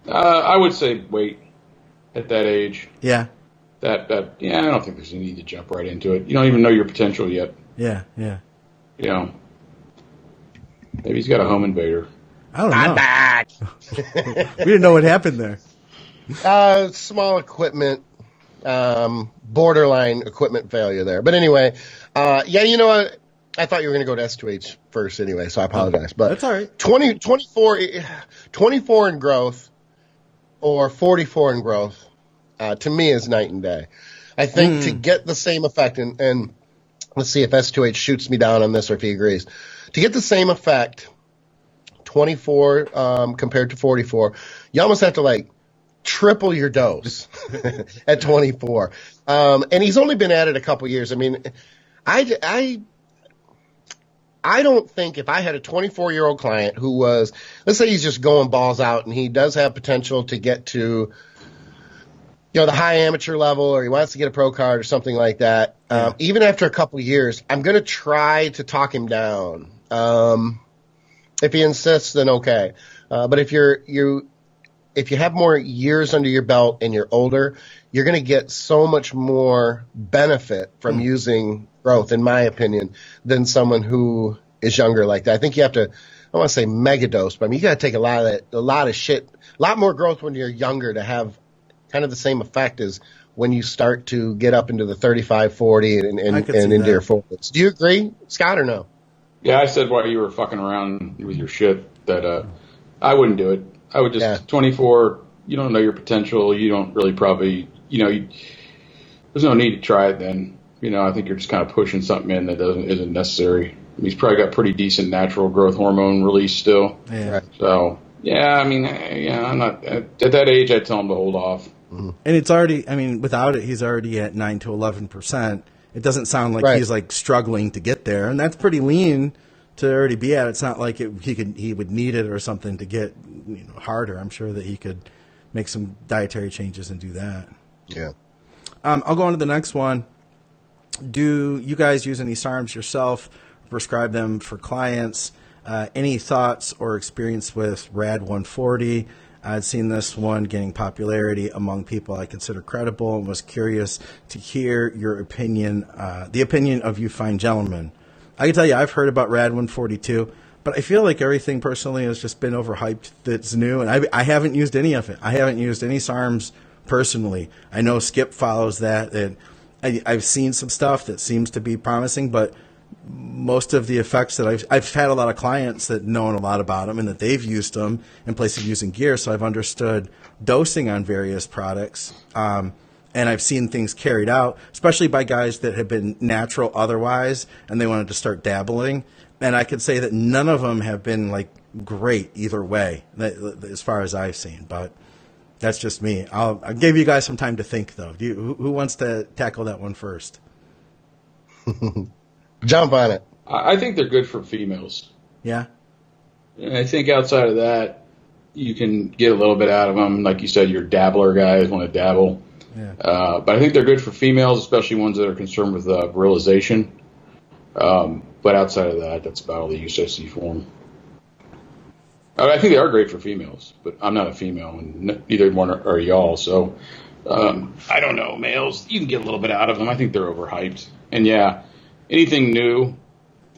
I would say wait at that age. Yeah. I don't think there's a need to jump right into it. You don't even know your potential yet. Yeah. Maybe he's got a home invader. I don't know. I'm back. We didn't know what happened there. Small equipment, borderline equipment failure there. But anyway, you know what? I thought you were going to go to S2H first anyway, so I apologize. But that's all right. 24 in growth or 44 in growth, to me, is night and day. I think to get the same effect, and let's see if S2H shoots me down on this or if he agrees. To get the same effect, 24 compared to 44, you almost have to triple your dose at 24. And he's only been at it a couple years. I mean, I don't think if I had a 24-year-old client who was, let's say he's just going balls out and he does have potential to get to, the high amateur level, or he wants to get a pro card or something like that, even after a couple years, I'm going to try to talk him down. If he insists, then okay. But if you have more years under your belt and you're older, you're going to get so much more benefit from using growth, in my opinion, than someone who is younger like that. I think you have to, I want to say mega dose, but I mean, you got to take a lot more growth when you're younger to have kind of the same effect as when you start to get up into the 35, 40 and into your 40s. Do you agree, Scott, or no? Yeah, I said while you were fucking around with your shit that I wouldn't do it. I would just 24. You don't know your potential. You don't really probably. There's no need to try it. Then I think you're just kind of pushing something in that isn't necessary. He's probably got pretty decent natural growth hormone release still. Yeah. So I'm not at that age. I'd tell him to hold off. And it's already. I mean, without it, he's already at 9 to 11%. It doesn't sound like he's struggling to get there, and that's pretty lean to already be at. It's not like he would need it or something to get harder. I'm sure that he could make some dietary changes and do that. Yeah. I'll go on to the next one. Do you guys use any SARMs yourself? Prescribe them for clients? Any thoughts or experience with RAD 140? I'd seen this one gaining popularity among people I consider credible and was curious to hear your opinion, the opinion of you fine gentlemen. I can tell you I've heard about Rad 142, but I feel like everything personally has just been overhyped that's new, and I haven't used any of it. I haven't used any SARMs personally. I know Skip follows that, and I've seen some stuff that seems to be promising, but most of the effects that I've had a lot of clients that know a lot about them and that they've used them in place of using gear, so I've understood dosing on various products, and I've seen things carried out, especially by guys that have been natural otherwise and they wanted to start dabbling. And I could say that none of them have been like great either way, as far as I've seen. But that's just me. I'll give you guys some time to think, though. Who wants to tackle that one first? Jump on it. I think they're good for females. Yeah. And I think outside of that, you can get a little bit out of them. Like you said, your dabbler guys want to dabble. Yeah. But I think they're good for females, especially ones that are concerned with virilization. But outside of that, that's about all the use I see for them. I think they are great for females, but I'm not a female, and neither one are y'all. So I don't know. Males, you can get a little bit out of them. I think they're overhyped. And yeah, anything new,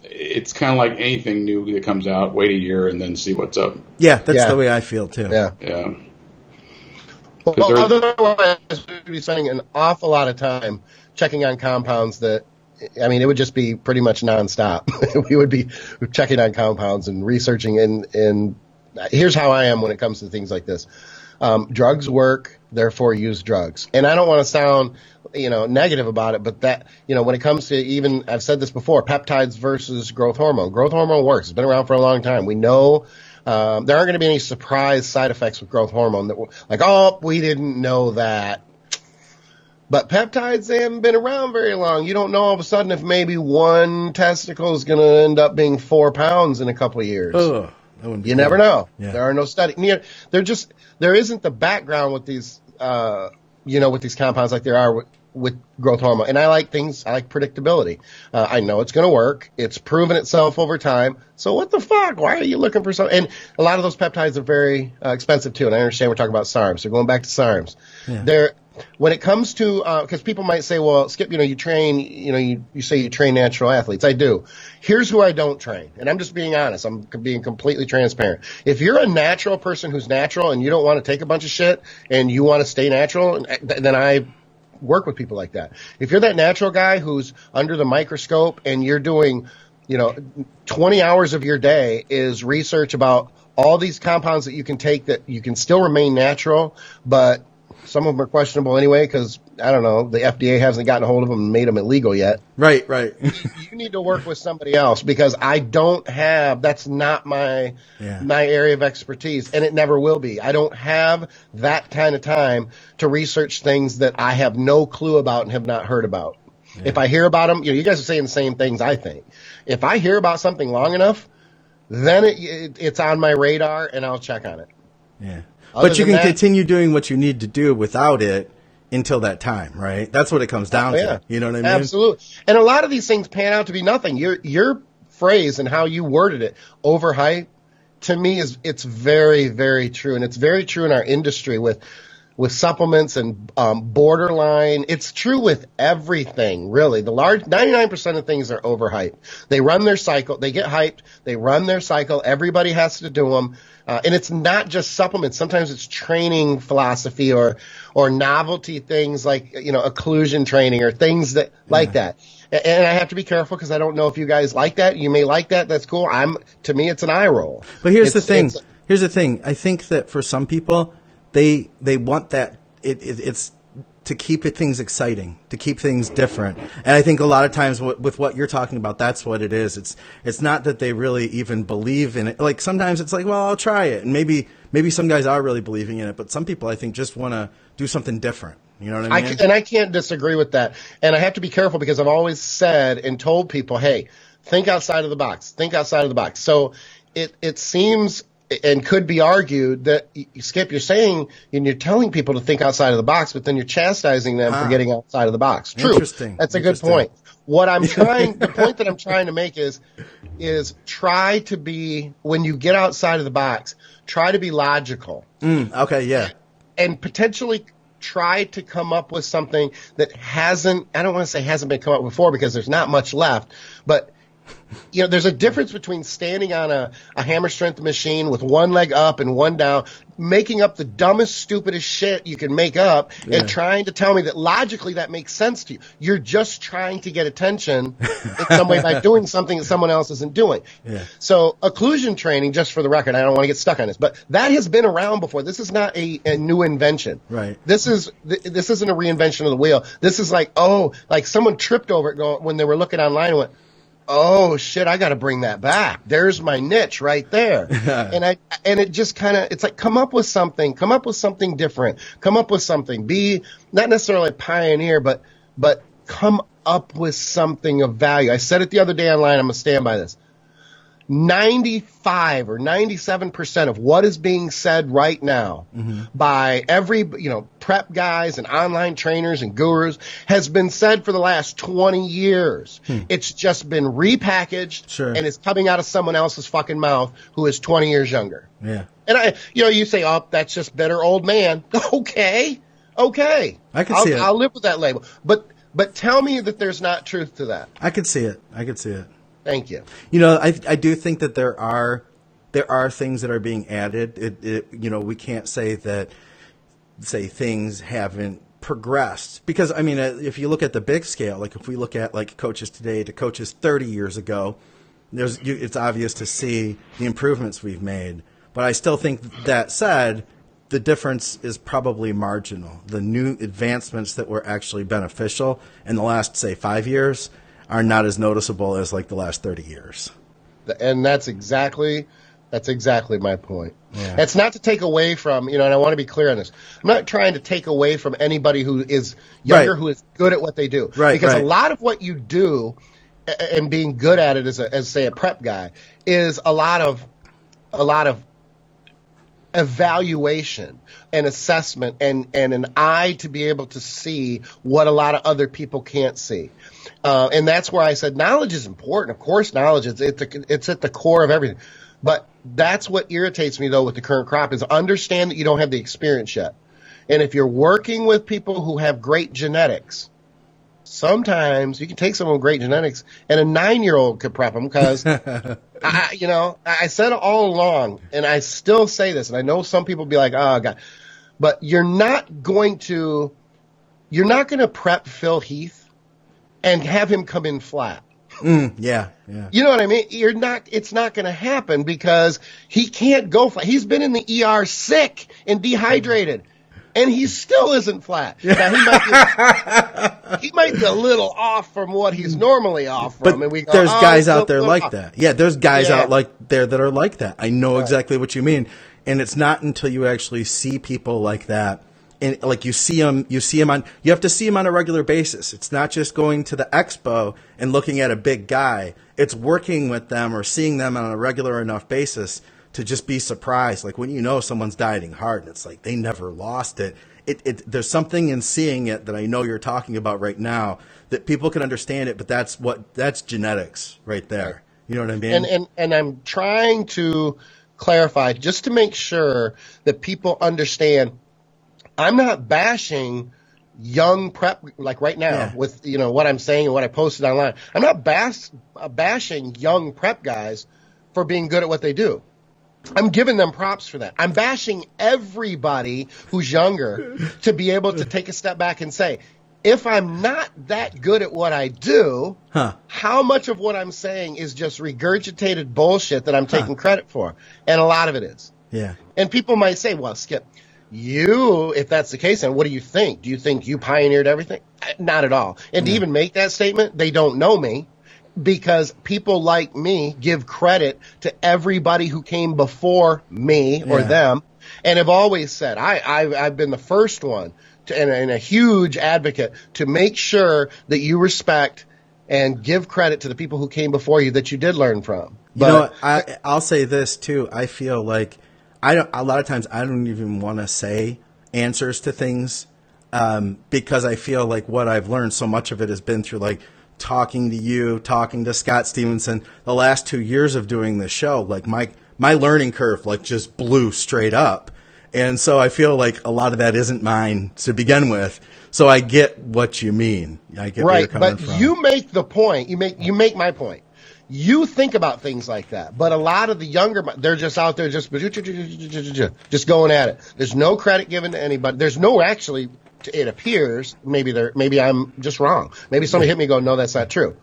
it's kind of like anything new that comes out. Wait a year and then see what's up. Yeah, that's the way I feel too. Yeah. Well, otherwise, we'd be spending an awful lot of time checking on compounds that, I mean, it would just be pretty much nonstop. We would be checking on compounds and researching. And here's how I am when it comes to things like this. Drugs work, therefore use drugs. And I don't want to sound, negative about it, but that, when it comes to even, I've said this before, peptides versus growth hormone. Growth hormone works. It's been around for a long time. We know there aren't going to be any surprise side effects with growth hormone that like, oh, we didn't know that. But peptides, they haven't been around very long. You don't know all of a sudden if maybe one testicle is going to end up being 4 pounds in a couple of years. Ugh, you never know. Yeah. There are no studies. There isn't the background with these, with these compounds like there are with growth hormone. And I like predictability. I know it's going to work. It's proven itself over time. So what the fuck? Why are you looking for something? And a lot of those peptides are very expensive too. And I understand we're talking about SARMs. So going back to SARMs, when it comes to, because people might say, well, Skip, you train, you say you train natural athletes. I do. Here's who I don't train. And I'm just being honest. I'm being completely transparent. If you're a natural person who's natural and you don't want to take a bunch of shit and you want to stay natural, then I work with people like that. If you're that natural guy who's under the microscope and you're doing, 20 hours of your day is research about all these compounds that you can take that you can still remain natural, but some of them are questionable anyway because, I don't know, the FDA hasn't gotten a hold of them and made them illegal yet. Right. You need to work with somebody else because that's not my area of expertise, and it never will be. I don't have that kind of time to research things that I have no clue about and have not heard about. Yeah. If I hear about them, you guys are saying the same things I think. If I hear about something long enough, then it's on my radar and I'll check on it. Yeah. But you can continue doing what you need to do without it until that time, right? That's what it comes down to. You know what I mean? Absolutely. And a lot of these things pan out to be nothing. Your phrase and how you worded it, overhyped, to me it's very, very true. And it's very true in our industry with supplements and borderline. It's true with everything, really. The 99% of things are overhyped. They run their cycle. They get hyped. They run their cycle. Everybody has to do them. And it's not just supplements. Sometimes it's training philosophy or novelty things like, occlusion training or things that like that. And I have to be careful because I don't know if you guys like that. You may like that. That's cool. To me, it's an eye roll. But here's the thing. I think that for some people, they want that. It's to keep things exciting, to keep things different. And I think a lot of times with what you're talking about, that's what it is. It's not that they really even believe in it. Like sometimes it's like, well, I'll try it. And maybe some guys are really believing in it, but some people I think just want to do something different. You know what I mean? I can't disagree with that. And I have to be careful because I've always said and told people, hey, think outside of the box. Think outside of the box. So it seems and could be argued that, Skip, you're saying and you're telling people to think outside of the box, but then you're chastising them for getting outside of the box. True. Interesting. That's a good point. What I'm trying, the point that I'm trying to make is try to be, when you get outside of the box, try to be logical. Okay, yeah. And potentially try to come up with something that hasn't, I don't want to say hasn't been come up before because there's not much left, but you know, there's a difference between standing on a hammer strength machine with one leg up and one down, making up the dumbest, stupidest shit you can make up, and trying to tell me that logically that makes sense to you. You're just trying to get attention in some way by doing something that someone else isn't doing. Yeah. So occlusion training, just for the record, I don't want to get stuck on this, but that has been around before. This is not a new invention. Right. This isn't a reinvention of the wheel. This is like, like someone tripped over it when they were looking online and went, oh shit, I got to bring that back. There's my niche right there. And it just kind of, it's like, come up with something different, come up with something, be not necessarily a pioneer, but come up with something of value. I said it the other day online. I'm going to stand by this. 95 or 97% of what is being said right now by every, prep guys and online trainers and gurus has been said for the last 20 years. It's just been repackaged and it's coming out of someone else's fucking mouth who is 20 years younger. Yeah. And you say, oh, that's just bitter old man. Okay. I can see it. I'll live with that label. But tell me that there's not truth to that. I could see it. Thank you. I do think that there are things that are being added. We can't say things haven't progressed because, I mean, if you look at the big scale, like if we look at like coaches today to coaches 30 years ago, it's obvious to see the improvements we've made. But I still think that said, the difference is probably marginal. The new advancements that were actually beneficial in the last, say, 5 years are not as noticeable as like the last 30 years. And that's exactly my point. Yeah. It's not to take away from, and I want to be clear on this. I'm not trying to take away from anybody who is younger, who is good at what they do. Right. Because a lot of what you do and being good at it as say a prep guy is a lot of evaluation and assessment and an eye to be able to see what a lot of other people can't see. And that's where I said knowledge is important. Of course, knowledge is it's at the core of everything. But that's what irritates me, though, with the current crop is understand that you don't have the experience yet. And if you're working with people who have great genetics, sometimes you can take someone with great genetics and a 9-year-old could prep them because, I said it all along, and I still say this, and I know some people be like, oh, God. But you're not going to prep Phil Heath and have him come in flat. Yeah. You know what I mean? It's not going to happen because he can't go flat. He's been in the ER sick and dehydrated, and he still isn't flat. Now, he might be a little off from what he's normally off from. But and we go, there's guys out there like that. Yeah, there's guys out there that are like that. I know exactly what you mean. And it's not until you actually see people like that. And like you have to see them on a regular basis. It's not just going to the expo and looking at a big guy. It's working with them or seeing them on a regular enough basis to just be surprised. Like when someone's dieting hard and it's like they never lost it. There's something in seeing it that I know you're talking about right now that people can understand it, but that's genetics right there. You know what I mean? And I'm trying to clarify just to make sure that people understand. I'm not bashing young prep like right now with what I'm saying and what I posted online. I'm not bashing young prep guys for being good at what they do. I'm giving them props for that. I'm bashing everybody who's younger to be able to take a step back and say, if I'm not that good at what I do, how much of what I'm saying is just regurgitated bullshit that I'm taking credit for? And a lot of it is. Yeah. And people might say, well, Skip, if that's the case, then what do you think? Do you think you pioneered everything? Not at all. And to even make that statement, they don't know me because people like me give credit to everybody who came before me or them and have always said, I've been the first one and a huge advocate to make sure that you respect and give credit to the people who came before you that you did learn from. But I'll say this too. I feel like a lot of times I don't even want to say answers to things because I feel like what I've learned, so much of it has been through like talking to you, talking to Scott Stevenson, the last 2 years of doing this show, like my learning curve like just blew straight up. And so I feel like a lot of that isn't mine to begin with. So I get what you mean. I get where you're coming from. You make the point. You make my point. You think about things like that, but a lot of the younger, they're just out there just going at it. There's no credit given to anybody. There's no actually. It appears maybe I'm just wrong. Maybe somebody hit me and go, no, that's not true.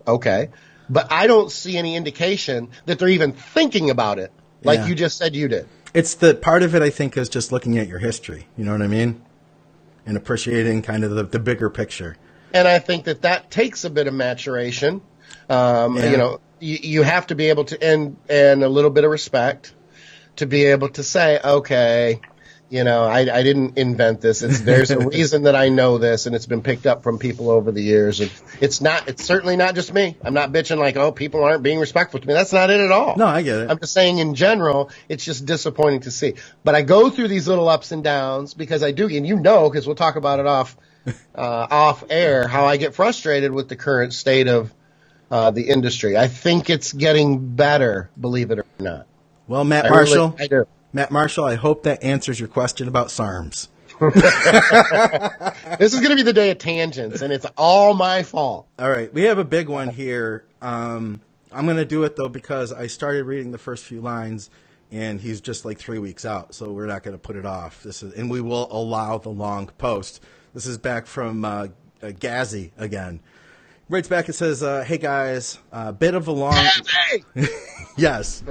Okay, but I don't see any indication that they're even thinking about it, like you just said you did. It's the part of it I think is just looking at your history. You know what I mean? And appreciating kind of the bigger picture. And I think that takes a bit of maturation. You know, you have to be able to, and a little bit of respect to be able to say, okay, you know, I didn't invent this. There's a reason that I know this, and it's been picked up from people over the years. And it's certainly not just me. I'm not bitching like, oh, people aren't being respectful to me. That's not it at all. No, I get it. I'm just saying in general, it's just disappointing to see. But I go through these little ups and downs because I do, and you know, because we'll talk about it off air, how I get frustrated with the current state of the industry. I think it's getting better, believe it or not. Well, Matt Marshall. I do. Matt Marshall, I hope that answers your question about SARMs. This is going to be the day of tangents, and it's all my fault. All right. We have a big one here. I'm going to do it, though, because I started reading the first few lines, and he's just like 3 weeks out, so we're not going to put it off. And we will allow the long post. This is back from Gazzy again. Writes back, it says, hey, guys, a bit of a long... Yes.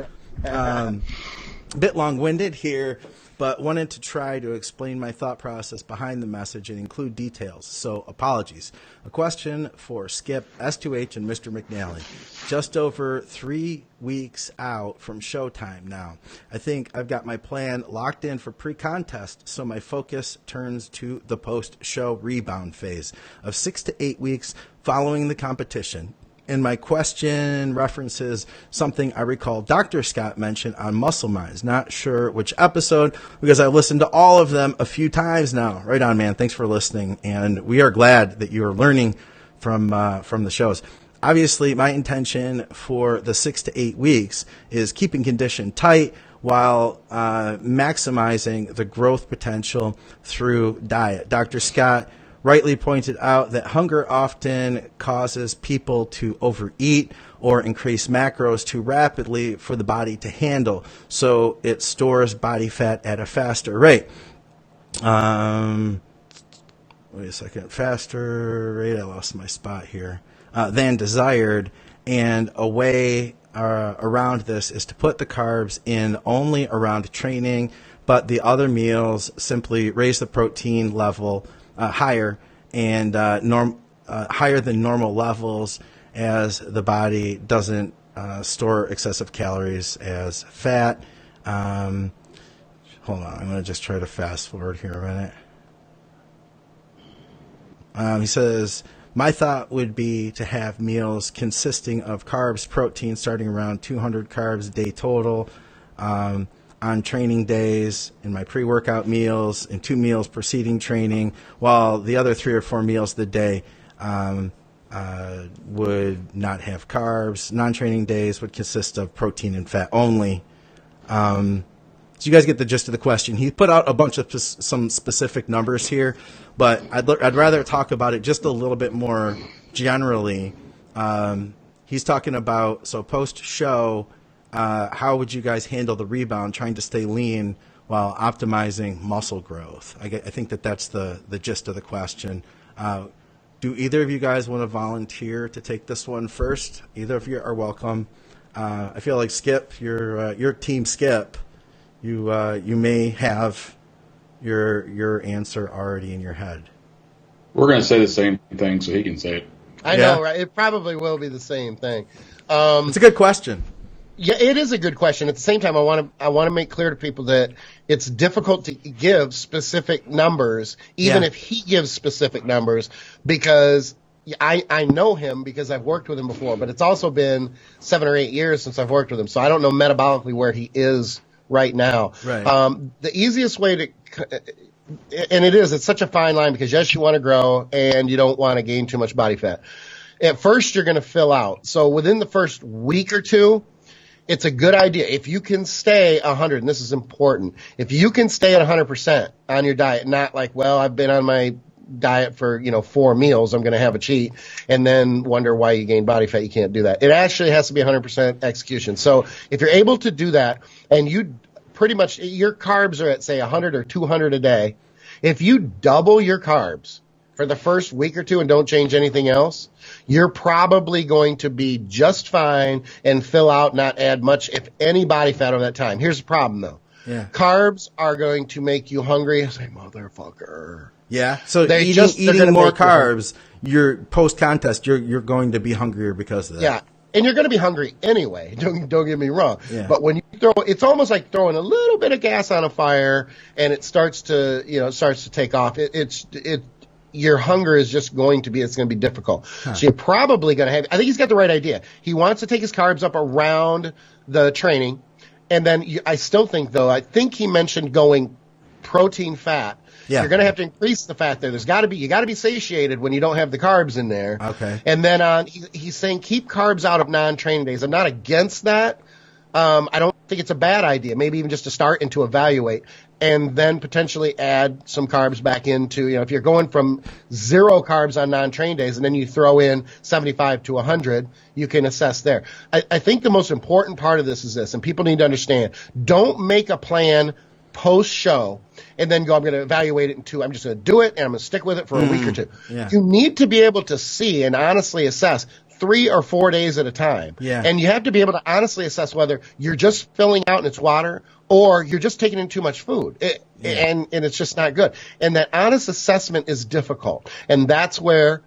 Bit long-winded here, but wanted to try to explain my thought process behind the message and include details, so apologies. A question for Skip, S2H, and Mr. McNally. Just over 3 weeks out from showtime now. I think I've got my plan locked in for pre-contest, so my focus turns to the post-show rebound phase of 6 to 8 weeks following the competition. And my question references something I recall Dr. Scott mentioned on Muscle Minds. Not sure which episode, because I've listened to all of them a few times now. Right on, man. Thanks for listening. And we are glad that you are learning from the shows. Obviously, my intention for the 6 to 8 weeks is keeping condition tight while maximizing the growth potential through diet. Dr. Scott rightly pointed out that hunger often causes people to overeat or increase macros too rapidly for the body to handle, so it stores body fat at a faster rate. Wait a second. Faster rate. I lost my spot here. Than desired, and a way around this is to put the carbs in only around training, but the other meals simply raise the protein level higher and higher than normal levels, as the body doesn't store excessive calories as fat. Hold on, I'm going to just try to fast forward here a minute. He says, my thought would be to have meals consisting of carbs, protein, starting around 200 carbs a day total, on training days, in my pre-workout meals, and 2 meals preceding training, while the other 3 or 4 meals of the day would not have carbs. Non-training days would consist of protein and fat only. So you guys get the gist of the question. He put out a bunch of some specific numbers here, but I'd rather talk about it just a little bit more generally. He's talking about, so post-show, how would you guys handle the rebound, trying to stay lean while optimizing muscle growth? I think that's the gist of the question. Do either of you guys want to volunteer to take this one first? Either of you are welcome. I feel like Skip, your team Skip, you may have your answer already in your head. We're going to say the same thing so he can say it. I know, right? It probably will be the same thing. It's a good question. Yeah, it is a good question. At the same time, I want to make clear to people that it's difficult to give specific numbers, even if he gives specific numbers, because I know him because I've worked with him before, but it's also been 7 or 8 years since I've worked with him, so I don't know metabolically where he is right now. Right. The easiest way to, and it's such a fine line, because yes, you want to grow and you don't want to gain too much body fat. at first you're going to fill out. So within the first week or two, it's a good idea. If you can stay 100, and this is important, if you can stay at 100% on your diet, not like, well, I've been on my diet for 4 meals, I'm going to have a cheat and then wonder why you gain body fat. You can't do that. It actually has to be 100% execution. So if you're able to do that, and you pretty much, your carbs are at say 100 or 200 a day, if you double your carbs for the first week or two and don't change anything else, you're probably going to be just fine and fill out, not add much, if any, body fat over that time. Here's the problem though. Yeah. Carbs are going to make you hungry. I say, motherfucker. Yeah. So They're eating more carbs, you're post contest, you're going to be hungrier because of that. Yeah. And you're going to be hungry anyway. Don't get me wrong. Yeah. But when you throw, it's almost like throwing a little bit of gas on a fire, and it starts to take off. Your hunger is just going to be, it's going to be difficult. Huh. So you're probably going to have, I think he's got the right idea. He wants to take his carbs up around the training. And then I still think, though, I think he mentioned going protein fat. Yeah. You're going to have to increase the fat there. You got to be satiated when you don't have the carbs in there. Okay. And then he's saying keep carbs out of non-training days. I'm not against that. I don't think it's a bad idea. Maybe even just to start and to evaluate, and then potentially add some carbs back into, if you're going from 0 carbs on non-train days and then you throw in 75 to 100, you can assess there. I think the most important part of this is this, and people need to understand, don't make a plan post-show and then go, I'm going to evaluate it in 2. I'm just going to do it and I'm going to stick with it for a week or 2. Yeah. You need to be able to see and honestly assess 3 or 4 days at a time. Yeah. And you have to be able to honestly assess whether you're just filling out and it's water or you're just taking in too much food. And it's just not good. And that honest assessment is difficult. And that's where,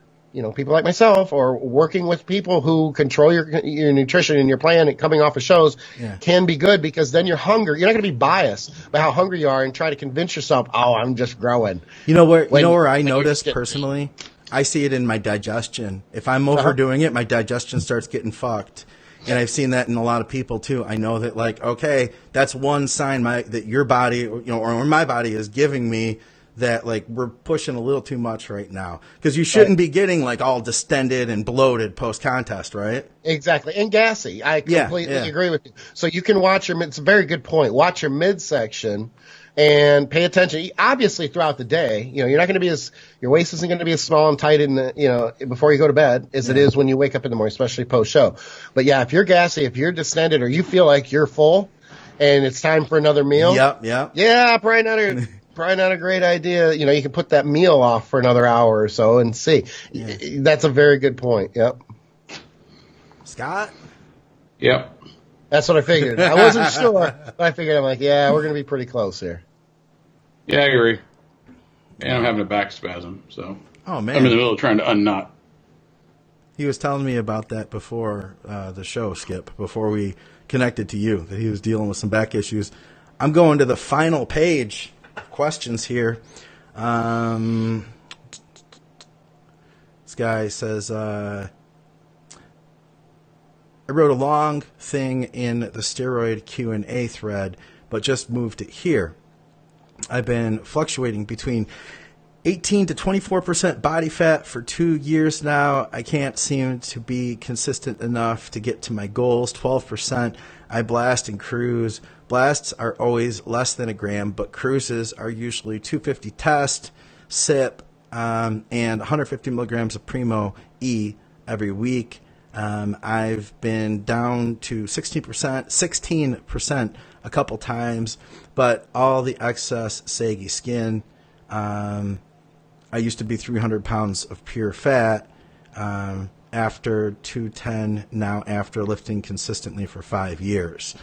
people like myself or working with people who control your nutrition and your plan and coming off of shows can be good, because then you're not going to be biased by how hungry you are and try to convince yourself, oh, I'm just growing. Where I notice personally, I see it in my digestion. If I'm overdoing it, my digestion starts getting fucked. And I've seen that in a lot of people too. I know that, like, okay, that's one sign that your body, or my body is giving me that, like, we're pushing a little too much right now. Because you shouldn't be getting, like, all distended and bloated post-contest, right? Exactly. And gassy. I completely agree with you. So you can watch it's a very good point. Watch your midsection and pay attention. Obviously, throughout the day, you're not going to be your waist isn't going to be as small and tight before you go to bed as it is when you wake up in the morning, especially post-show. But yeah, if you're gassy, if you're distended, or you feel like you're full and it's time for another meal. Yeah, probably not a great idea. You can put that meal off for another hour or so and see. Yeah. That's a very good point. Yep. Scott? Yep. That's what I figured. I wasn't sure, but I figured, I'm like, we're going to be pretty close here. Yeah, I agree. And I'm having a back spasm, so. Oh, man. I'm in the middle of trying to unknot. He was telling me about that before the show, Skip, before we connected to you, that he was dealing with some back issues. I'm going to the final page of questions here. This guy says, I wrote a long thing in the steroid Q&A thread, but just moved it here. I've been fluctuating between 18 to 24% body fat for 2 years now. I can't seem to be consistent enough to get to my goals. 12%. I blast and cruise. Blasts are always less than a gram, but cruises are usually 250 test, sip, and 150 milligrams of Primo E every week. I've been down to 16% a couple times, but all the excess saggy skin. I used to be 300 pounds of pure fat after 210, now after lifting consistently for 5 years.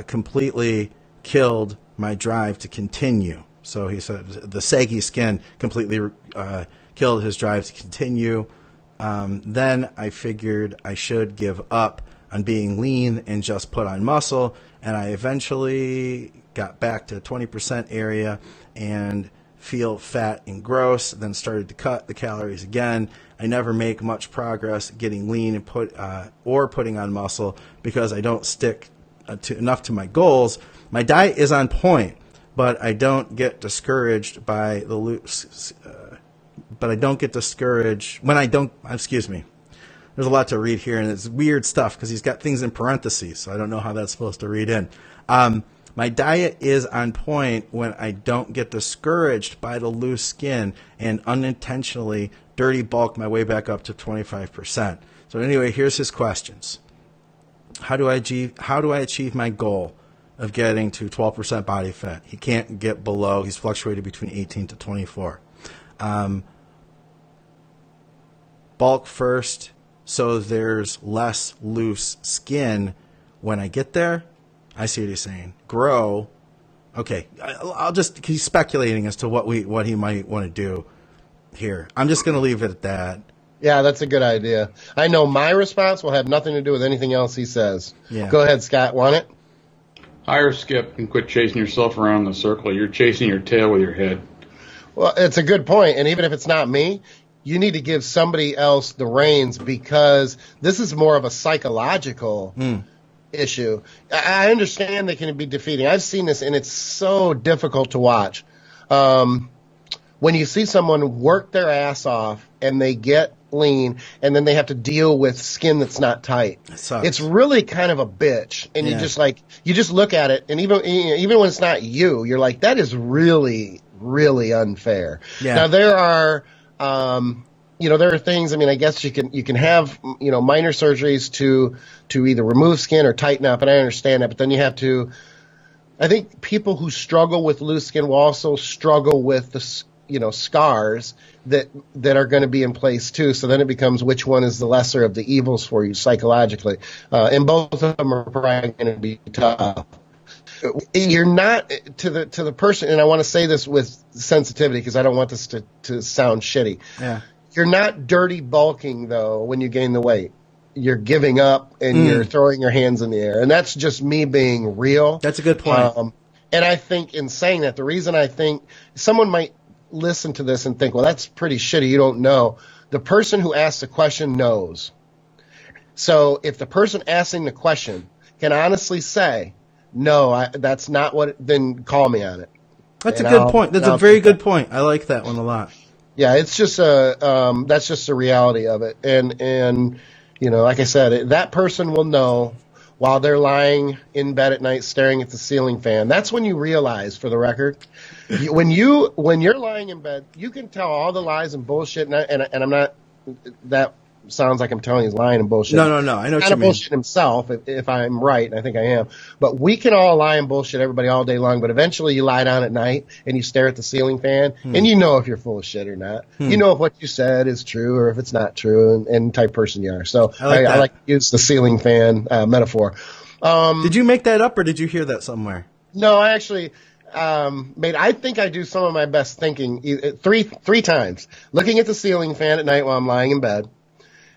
Completely killed my drive to continue. So he said the saggy skin completely killed his drive to continue. Then I figured I should give up on being lean and just put on muscle, and I eventually got back to 20% area and feel fat and gross, then started to cut the calories again. I never make much progress getting lean and putting on muscle because I don't stick enough to my goals. My diet is on point, but I don't get discouraged by the loose. But I don't get discouraged when I don't. Excuse me. there's a lot to read here, and it's weird stuff because he's got things in parentheses, so I don't know how that's supposed to read in. My diet is on point when I don't get discouraged by the loose skin and unintentionally dirty bulk my way back up to 25%. So anyway, here's his questions. How do I achieve my goal of getting to 12% body fat? He can't get below. He's fluctuated between 18 to 24. Bulk first, so there's less loose skin when I get there. I see what he's saying. Grow. Okay, he's speculating as to what he might want to do here. I'm just going to leave it at that. Yeah, that's a good idea. I know my response will have nothing to do with anything else he says. Yeah. Go ahead, Scott. Want it? Hire Skip and quit chasing yourself around the circle. You're chasing your tail with your head. Well, it's a good point. And even if it's not me, you need to give somebody else the reins because this is more of a psychological issue. I understand they can be defeating. I've seen this, and it's so difficult to watch. When you see someone work their ass off and they get lean, and then they have to deal with skin that's not tight. It's really kind of a bitch. And you just look at it, and even when it's not you, you're like, that is really, really unfair. Yeah. Now there are there are things. I mean, I guess you can have minor surgeries to either remove skin or tighten up, and I understand that. But then you have to. I think people who struggle with loose skin will also struggle with the scars that are going to be in place too. So then it becomes which one is the lesser of the evils for you psychologically, and both of them are probably going to be tough. You're not to the person, and I want to say this with sensitivity because I don't want this to sound shitty. Yeah. You're not dirty bulking though when you gain the weight. You're giving up and you're throwing your hands in the air, and that's just me being real. That's a good point. And I think in saying that, the reason I think someone might listen to this and think, well, that's pretty shitty. You don't know. The person who asked the question knows. So if the person asking the question can honestly say, no, that's not what, then call me on it. That's a good point. That's a very good point. I like that one a lot. Yeah, it's just that's just the reality of it. And like I said, that person will know while they're lying in bed at night staring at the ceiling fan. That's when you realize, for the record, when you're lying in bed, you can tell all the lies and bullshit. And I'm not. That sounds like I'm telling he's lying and bullshit. No. I know what you mean. Bullshit himself, if I'm right, and I think I am. But we can all lie and bullshit everybody all day long. But eventually, you lie down at night and you stare at the ceiling fan, and you know if you're full of shit or not. You know if what you said is true or if it's not true, and type person you are. So I like to use the ceiling fan metaphor. Did you make that up, or did you hear that somewhere? No, I actually. I think I do some of my best thinking three times. Looking at the ceiling fan at night while I'm lying in bed.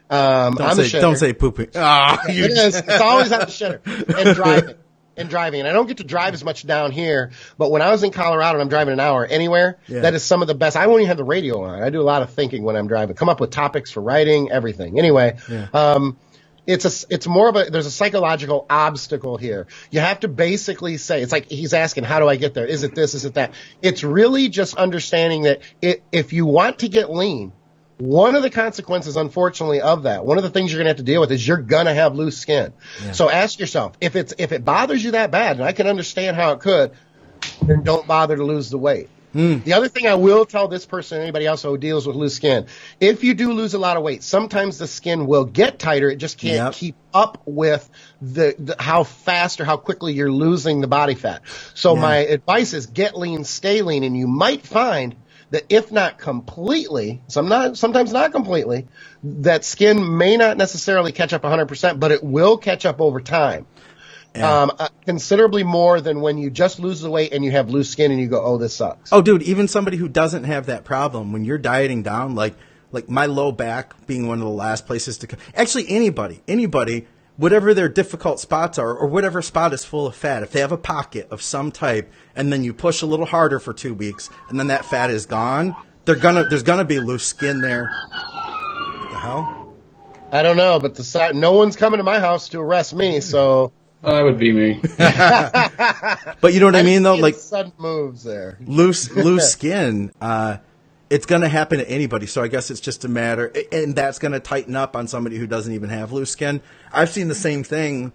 Don't say pooping. It is. It's always on the shitter. And driving. And I don't get to drive as much down here, but when I was in Colorado and I'm driving an hour anywhere, that is some of the best. I won't even have the radio on. I do a lot of thinking when I'm driving. Come up with topics for writing, everything. Anyway, it's more of there's a psychological obstacle here. You have to basically say, it's like he's asking, how do I get there? Is it this? Is it that? It's really just understanding that if you want to get lean, one of the consequences, unfortunately, of that, one of the things you're going to have to deal with is you're going to have loose skin. Yeah. So ask yourself, if it bothers you that bad, and I can understand how it could, then don't bother to lose the weight. The other thing I will tell this person and anybody else who deals with loose skin, if you do lose a lot of weight, sometimes the skin will get tighter. It just can't keep up with the how fast or how quickly you're losing the body fat. So my advice is get lean, stay lean, and you might find that if not completely, sometimes not completely, that skin may not necessarily catch up 100%, but it will catch up over time. Considerably more than when you just lose the weight and you have loose skin and you go, oh, this sucks. Oh, dude, even somebody who doesn't have that problem, when you're dieting down, like my low back being one of the last places to actually anybody, whatever their difficult spots are, or whatever spot is full of fat, if they have a pocket of some type, and then you push a little harder for 2 weeks, and then that fat is gone, there's gonna be loose skin there. What the hell? I don't know, but no one's coming to my house to arrest me, so. That would be me. But you know what I mean, though? Like sudden moves there. Loose skin. it's going to happen to anybody. So I guess it's just a matter, and that's going to tighten up on somebody who doesn't even have loose skin. I've seen the same thing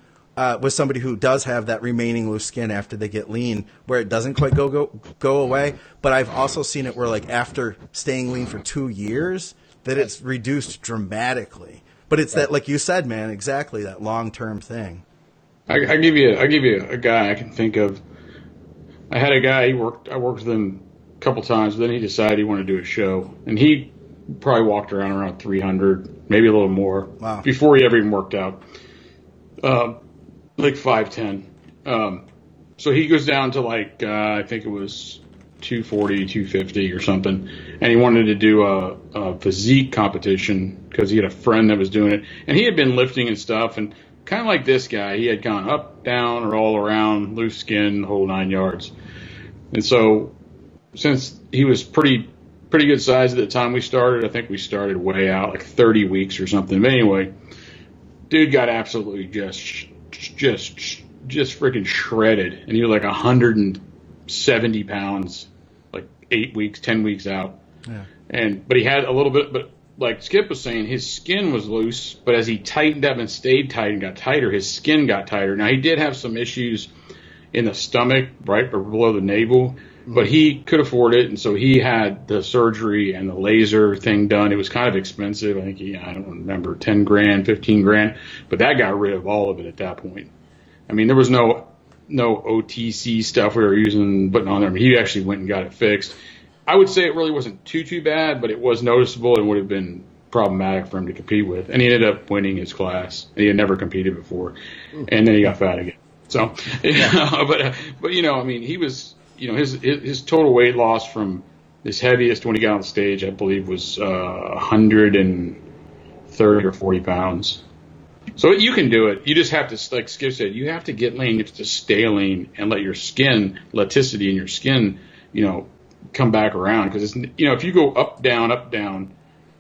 with somebody who does have that remaining loose skin after they get lean, where it doesn't quite go away. But I've also seen it where, like, after staying lean for 2 years, that it's reduced dramatically. But it's that, like you said, man, exactly that long-term thing. I give you a guy I can think of. I had a guy. I worked with him a couple times, but then he decided he wanted to do a show, and he probably walked around 300, maybe a little more, wow, before he ever even worked out. Like 5'10". So he goes down to like I think it was 240, 250 or something, and he wanted to do a physique competition because he had a friend that was doing it, and he had been lifting and stuff, and kind of like this guy, he had gone up, down, or all around, loose skin, the whole 9 yards. And so since he was pretty good size at the time we started, I think we started way out, like 30 weeks or something. But anyway, dude got absolutely just freaking shredded, and he was like 170 pounds, like 8 weeks, 10 weeks out. Yeah. But he had a little bit, but like Skip was saying, his skin was loose, but as he tightened up and stayed tight and got tighter, his skin got tighter. Now, he did have some issues in the stomach, right below the navel, but he could afford it, and so he had the surgery and the laser thing done. It was kind of expensive. I think I don't remember, 10 grand, 15 grand, but that got rid of all of it at that point. I mean, there was no OTC stuff we were putting on there. I mean, he actually went and got it fixed. I would say it really wasn't too bad, but it was noticeable and would have been problematic for him to compete with. And he ended up winning his class, and he had never competed before. And then he got fat again. So, but you know, I mean, he was, you know, his total weight loss from his heaviest when he got on stage, I believe, was 130 or 40 pounds. So you can do it. You just have to, like Skip said, you have to get lean. You have to stay lean and let your skin, elasticity in your skin, you know, come back around. Because, you know, if you go up, down,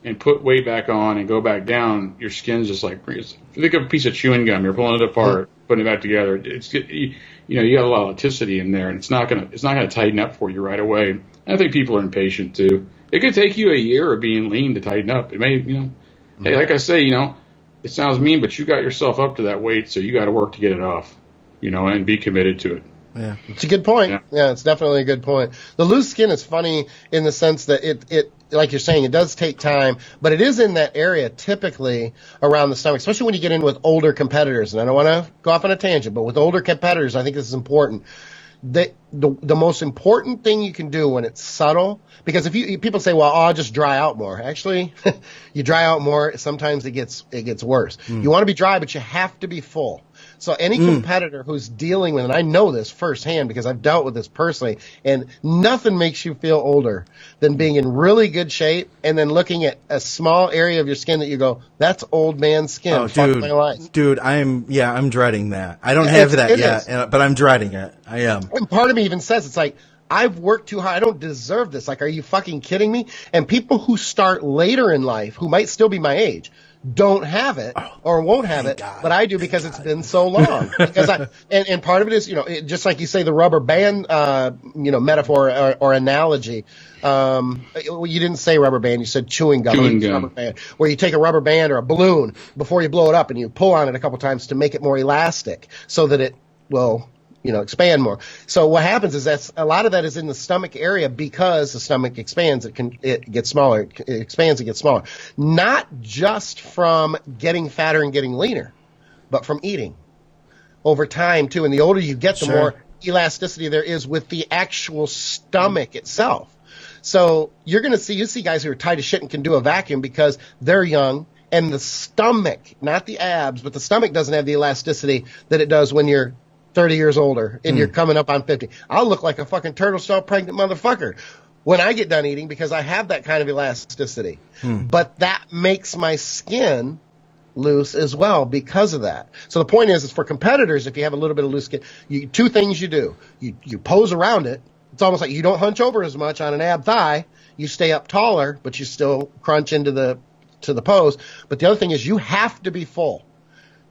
and put weight back on and go back down, your skin's just like, think of a piece of chewing gum. You're pulling it apart, putting it back together. You know, you got a lot of elasticity in there, and it's not gonna tighten up for you right away. And I think people are impatient too. It could take you a year of being lean to tighten up. It may, you know, hey, like I say, you know, it sounds mean, but you got yourself up to that weight, so you got to work to get it off, you know, and be committed to it. Yeah, it's a good point. Yeah, it's definitely a good point. The loose skin is funny in the sense that it like you're saying, it does take time, but it is in that area typically around the stomach, especially when you get in with older competitors. And I don't want to go off on a tangent, but with older competitors, I think this is important. The most important thing you can do when it's subtle, because if people say, well, I'll just dry out more. Actually, you dry out more, sometimes it gets worse. You want to be dry, but you have to be full. So any competitor who's dealing with, and I know this firsthand because I've dealt with this personally, and nothing makes you feel older than being in really good shape and then looking at a small area of your skin that you go, that's old man skin. Oh, Fuck my life. Dude, I'm dreading that. I don't have that yet, but I'm dreading it. I am. And part of me even says, it's like, I've worked too hard. I don't deserve this. Like, are you fucking kidding me? And people who start later in life, who might still be my age, don't have it or won't have it, but I do because it's been so long. Because and part of it is, you know, just like you say, the rubber band, you know, metaphor or analogy. You didn't say rubber band, you said chewing gum. Rubber band, where you take a rubber band or a balloon before you blow it up and you pull on it a couple times to make it more elastic so that it will, you know, expand more. So what happens is that a lot of that is in the stomach area because the stomach expands. It gets smaller. It expands. It gets smaller. Not just from getting fatter and getting leaner, but from eating over time too. And the older you get, the more elasticity there is with the actual stomach itself. So you see guys who are tight as shit and can do a vacuum because they're young. And the stomach, not the abs, but the stomach doesn't have the elasticity that it does when you're 30 years older and you're coming up on 50. I'll look like a fucking turtle shell pregnant motherfucker when I get done eating because I have that kind of elasticity. But that makes my skin loose as well because of that. So the point is for competitors, if you have a little bit of loose skin, two things you do. You pose around it. It's almost like you don't hunch over as much on an ab thigh. You stay up taller, but you still crunch into the pose. But the other thing is you have to be full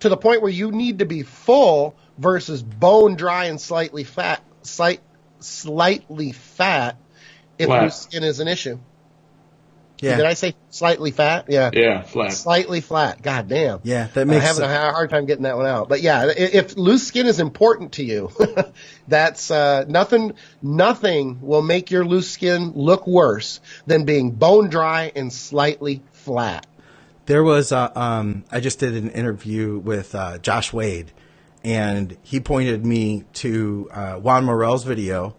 to the point where you need to be full versus bone dry and slightly fat if loose skin is an issue. Yeah. Did I say slightly fat? Yeah. Yeah, flat. Slightly flat. God damn. Yeah, that makes I'm having a hard time getting that one out. But yeah, if loose skin is important to you, that's nothing will make your loose skin look worse than being bone dry and slightly flat. There was I just did an interview with Josh Wade, and he pointed me to Juan Morel's video,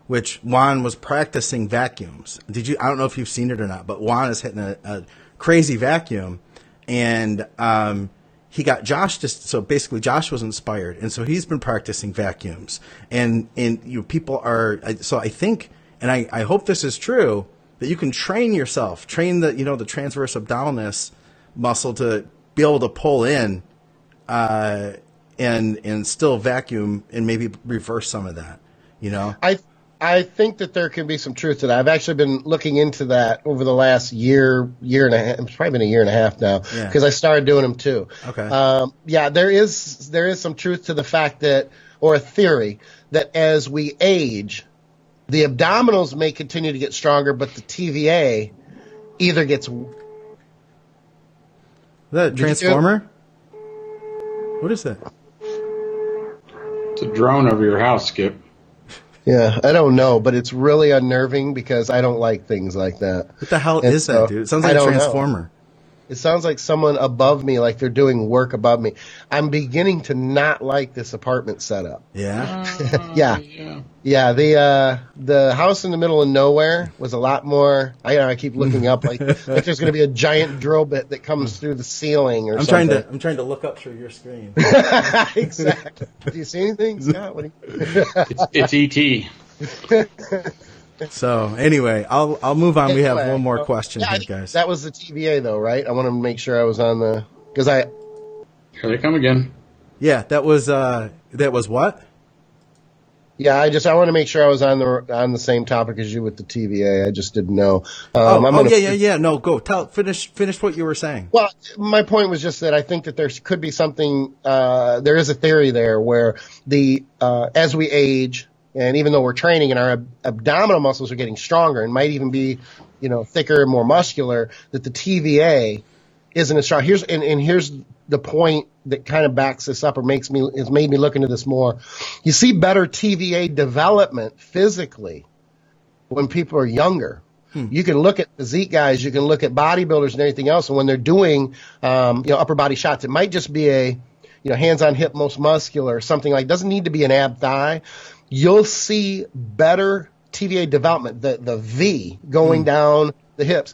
which Juan was practicing vacuums. I don't know if you've seen it or not, but Juan is hitting a crazy vacuum, and he got Josh so basically Josh was inspired, and so he's been practicing vacuums, and people are, so I think, and I hope this is true, that you can train the transverse abdominis muscle to be able to pull in and still vacuum and maybe reverse some of that, I think that there can be some truth to that. I've actually been looking into that over the last year and a half. It's probably been a year and a half now because I started doing them too. Okay. There is some truth to the fact that, or a theory, that as we age, the abdominals may continue to get stronger, but the TVA either gets... Is that a transformer? What is that? It's a drone over your house, Skip. Yeah, I don't know, but it's really unnerving because I don't like things like that. What the hell is that, dude? It sounds like a transformer. It sounds like someone above me, like they're doing work above me. I'm beginning to not like this apartment setup. Yeah? Yeah. The house in the middle of nowhere was a lot more. I keep looking up like there's going to be a giant drill bit that comes through the ceiling or something. I'm trying to look up through your screen. Exactly. Do you see anything, Scott? It's ET. So anyway, I'll move on. We have one more question here, guys. That was the TVA though, right? I want to make sure I was on the because I. Here they come again. Yeah, that was what? Yeah, I want to make sure I was on the same topic as you with the TVA. I just didn't know. Yeah. No, go finish what you were saying. Well, my point was just that I think that there could be something. There is a theory there where as we age. And even though we're training and our abdominal muscles are getting stronger and might even be, thicker and more muscular, that the TVA isn't as strong. Here's the point that kind of backs this up or has made me look into this more. You see better TVA development physically when people are younger. You can look at physique guys, you can look at bodybuilders and everything else, and when they're doing upper body shots, it might just be a hands on hip most muscular or something like. It doesn't need to be an ab thigh. You'll see better TVA development, the V going down the hips,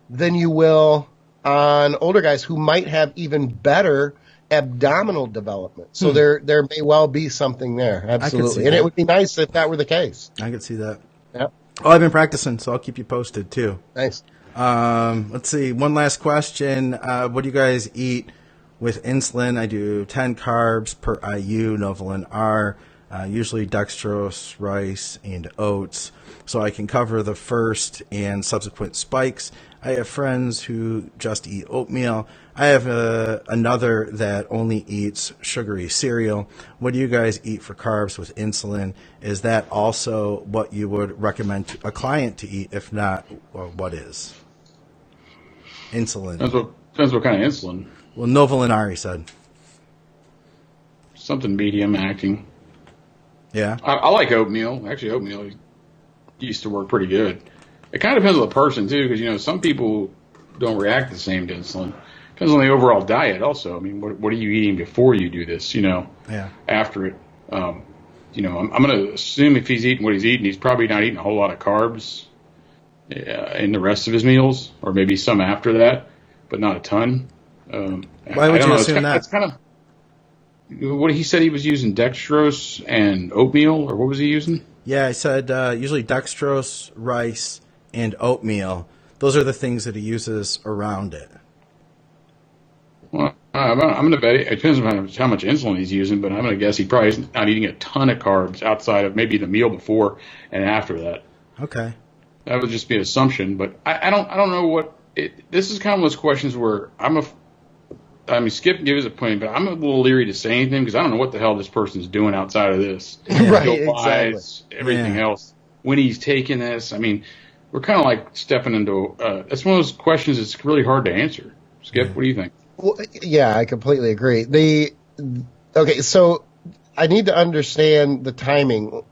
than you will on older guys who might have even better abdominal development. So there may well be something there. Absolutely. And it would be nice if that were the case. I could see that. Yeah. Oh, I've been practicing, so I'll keep you posted too. Nice. Let's see. One last question. What do you guys eat with insulin? I do 10 carbs per IU, Novolin R. Usually dextrose, rice, and oats, so I can cover the first and subsequent spikes. I have friends who just eat oatmeal. I have another that only eats sugary cereal. What do you guys eat for carbs with insulin? Is that also what you would recommend to a client to eat? If not, what is? Insulin. Depends what kind of insulin. Well, Novolin R, he said. Something medium acting. Yeah. I like oatmeal. Actually, oatmeal used to work pretty good. It kind of depends on the person, too, because, some people don't react the same to insulin. Depends on the overall diet also. I mean, what are you eating before you do this, after it? I'm going to assume if he's eating what he's eating, he's probably not eating a whole lot of carbs in the rest of his meals, or maybe some after that, but not a ton. Why would you assume that? It's kind of... What he said he was using dextrose and oatmeal, or what was he using? Yeah, I said usually dextrose, rice, and oatmeal. Those are the things that he uses around it. Well, I'm going to bet it depends on how much insulin he's using, but I'm going to guess he probably is not eating a ton of carbs outside of maybe the meal before and after that. Okay. That would just be an assumption, but I don't know what this is kind of those questions where Skip gave his opinion, but I'm a little leery to say anything because I don't know what the hell this person's doing outside of this. Right, exactly. Everything else. When he's taking this, we're kind of like stepping into. It's one of those questions that's really hard to answer. Skip, what do you think? Well, yeah, I completely agree. Okay, so I need to understand the timing.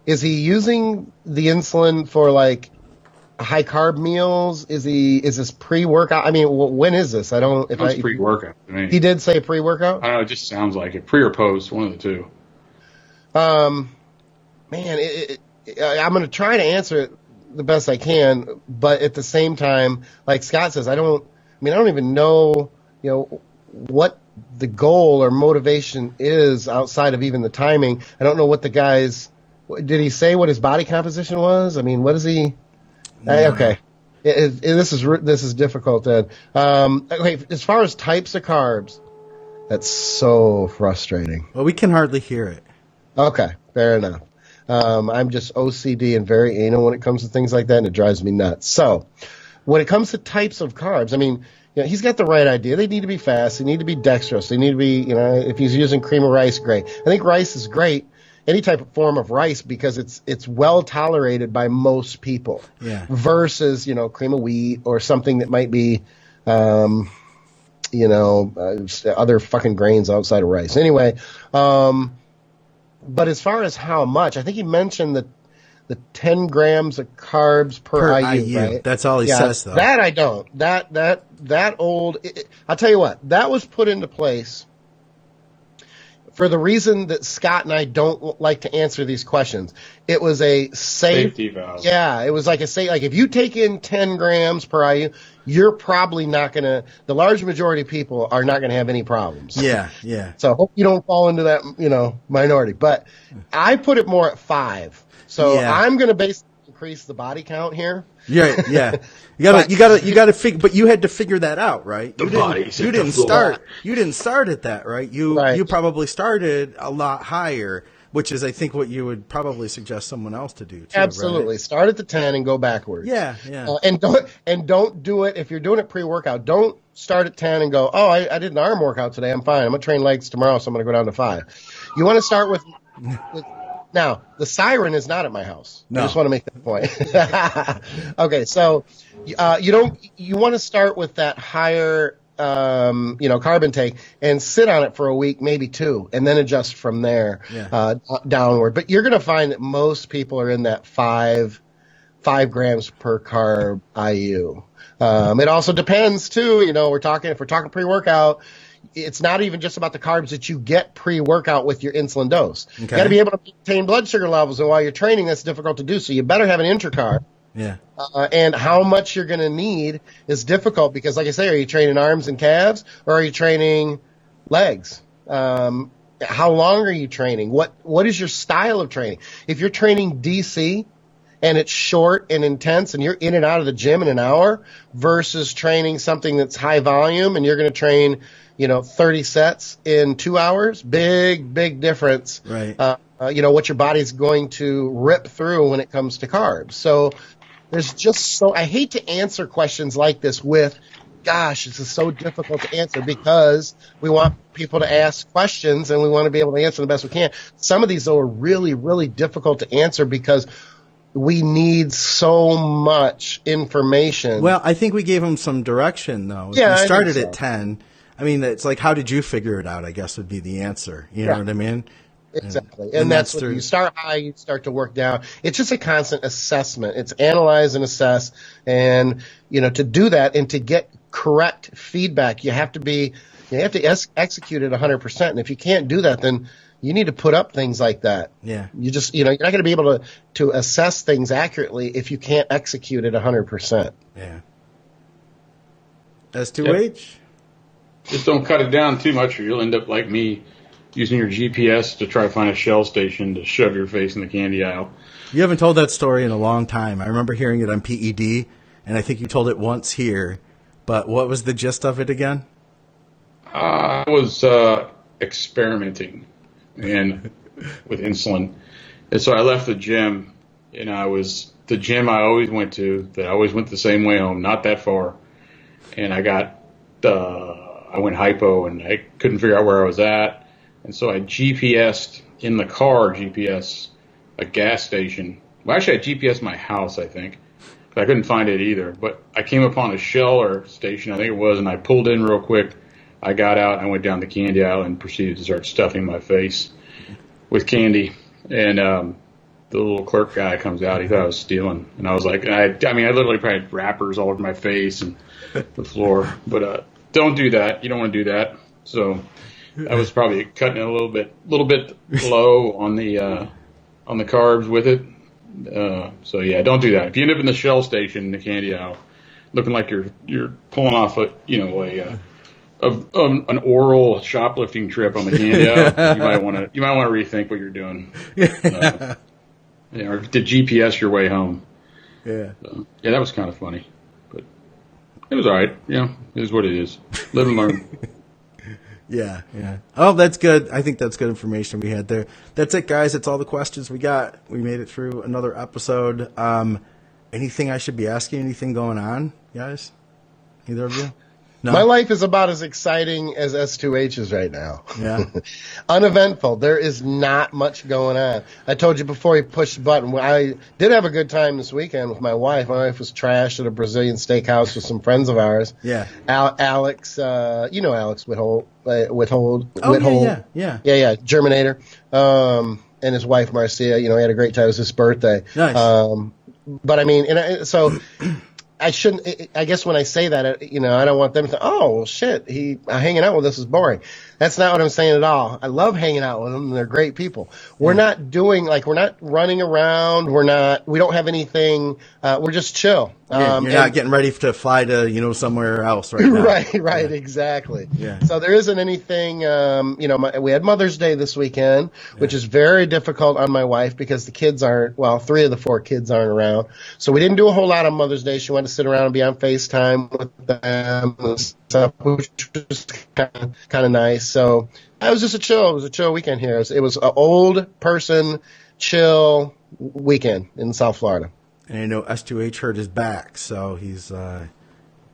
Is he using the insulin for like high carb meals? Is this pre-workout? I mean, when is this? I don't. If It's pre-workout to me. He did say pre-workout. I don't know. It just sounds like it. Pre or post, one of the two. Man, I'm going to try to answer it the best I can, but at the same time, like Scott says, I don't even know, what the goal or motivation is outside of even the timing. I don't know what the guy's. Did he say what his body composition was? I mean, what is he? No. Okay. This is difficult then. Okay, as far as types of carbs, that's so frustrating. Well, we can hardly hear it. Okay, fair enough. I'm just OCD and very anal when it comes to things like that, and it drives me nuts. So, when it comes to types of carbs, I mean, he's got the right idea. They need to be fast. They need to be dextrose. They need to be, if he's using cream of rice, great. I think rice is great, any type of form of rice, because it's well tolerated by most people. Yeah. Versus, cream of wheat or something that might be, other fucking grains outside of rice. Anyway, but as far as how much, I think he mentioned the 10 grams of carbs per IU, right? That's all he says, though. That I don't. I'll tell you what, that was put into place for the reason that Scott and I don't like to answer these questions. It was a Safety valve. Yeah, it was like if you take in 10 grams per IU, you're probably not going to, the large majority of people are not going to have any problems. Yeah, yeah. So I hope you don't fall into that, minority. But I put it more at 5. So I'm going to basically increase the body count here. Yeah. You gotta figure, but you had to figure that out, right? You didn't start at that, right? You probably started a lot higher, which is, I think, what you would probably suggest someone else to do too. Absolutely. Right? Start at the 10 and go backwards. Yeah. And don't do it if you're doing it pre-workout. Don't start at 10 and go, oh, I did an arm workout today. I'm fine. I'm gonna train legs tomorrow, so I'm gonna go down to 5. You want to start with now, the siren is not at my house. No. I just want to make that point. Okay, so you want to start with that higher carb intake and sit on it for a week, maybe 2, and then adjust from there downward. But you're going to find that most people are in that 5 grams per carb IU. It also depends too. If we're talking pre-workout, it's not even just about the carbs that you get pre-workout with your insulin dose. Okay. You got to be able to maintain blood sugar levels, and while you're training, that's difficult to do. So you better have an intracarb. Yeah. And how much you're going to need is difficult because, like I say, are you training arms and calves, or are you training legs? How long are you training? What is your style of training? If you're training DC and it's short and intense, and you're in and out of the gym in an hour, versus training something that's high volume and you're going to train 30 sets in 2 hours, big difference. Right. What your body's going to rip through when it comes to carbs. So I hate to answer questions like this with, gosh, this is so difficult to answer, because we want people to ask questions and we want to be able to answer the best we can. Some of these, though, are really, really difficult to answer because we need so much information. Well, I think we gave them some direction, though. If you started at 10. I mean, it's like, how did you figure it out, I guess, would be the answer. You know what I mean? Exactly. And that's what you start high, you start to work down. It's just a constant assessment. It's analyze and assess. And, to do that and to get correct feedback, you have to execute it 100%. And if you can't do that, then you need to put up things like that. Yeah. You just, you're not going to be able to assess things accurately if you can't execute it 100%. Yeah. S2H? Yep. Just don't cut it down too much, or you'll end up like me, using your GPS to try to find a Shell station to shove your face in the candy aisle. You haven't told that story in a long time. I remember hearing it on PED, and I think you told it once here. But what was the gist of it again? I was experimenting with insulin. And so I left the gym, and the gym I always went to, that I always went the same way home, not that far. And I went hypo, and I couldn't figure out where I was at. And so I GPSed in the car, a gas station. Well, actually, I GPSed my house, I think. I couldn't find it either. But I came upon a Shell station, I think it was, and I pulled in real quick. I got out, I went down the candy aisle and proceeded to start stuffing my face with candy. And the little clerk guy comes out. He thought I was stealing. And I was like, I literally probably had wrappers all over my face and the floor. But don't do that. You don't want to do that. So I was probably cutting it a little bit low on the carbs with it. So yeah, don't do that. If you end up in the Shell station in the candy aisle, looking like you're pulling off an oral shoplifting trip on the candy aisle, you might want to rethink what you're doing. Or to GPS your way home. Yeah. So, yeah, that was kind of funny, but it was all right. Yeah, it is what it is. Live and learn. Yeah. Oh, that's good. I think that's good information we had there. That's it, guys. That's all the questions we got. We made it through another episode. Anything I should be asking? Anything going on, guys? Either of you? No? My life is about as exciting as S2H's right now. Yeah. Uneventful. There is not much going on. I told you before you pushed the button. I did have a good time this weekend with my wife. My wife was trashed at a Brazilian steakhouse with some friends of ours. Yeah. Alex, you know Alex Whithold. Yeah. Germinator. And his wife, Marcia. He had a great time. It was his birthday. Nice. But I mean, so I shouldn't. I guess when I say that, I don't want them to. Oh well, shit! Hanging out with us is boring. That's not what I'm saying at all. I love hanging out with them. They're great people. We're not doing we're not running around. We don't have anything. We're just chill. You're not getting ready to fly to somewhere else right now. Right, exactly. Yeah. So there isn't anything. We had Mother's Day this weekend, which is very difficult on my wife because the kids aren't. Well, 3 of the 4 kids aren't around. So we didn't do a whole lot on Mother's Day. She wanted to sit around and be on FaceTime with them and stuff, which was kind of nice. So it was just a chill weekend here. It was an old person chill weekend in South Florida. And I know S2H hurt his back, so he's. I'm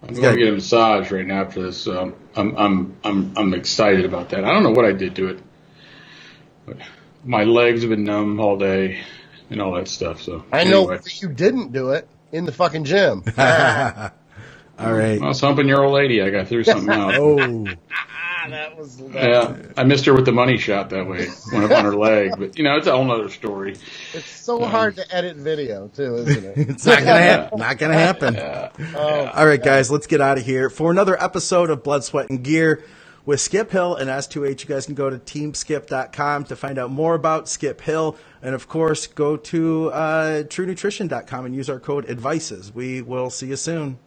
going to get a massage right now after this. I'm excited about that. I don't know what I did to it, but my legs have been numb all day and all that stuff. So I know that you didn't do it in the fucking gym. All right. I was humping your old lady. I got through something out. Oh. That was. Yeah, I missed her with the money shot that way. Went up on her leg, but it's a whole other story. It's so hard to edit video too, isn't it? It's not gonna happen. All right, guys, let's get out of here for another episode of Blood, Sweat, and Gear with Skep Hill and S2H. You guys can go to teamskip.com to find out more about Skep Hill, and of course, go to TrueNutrition.com and use our code ADVICES. We will see you soon.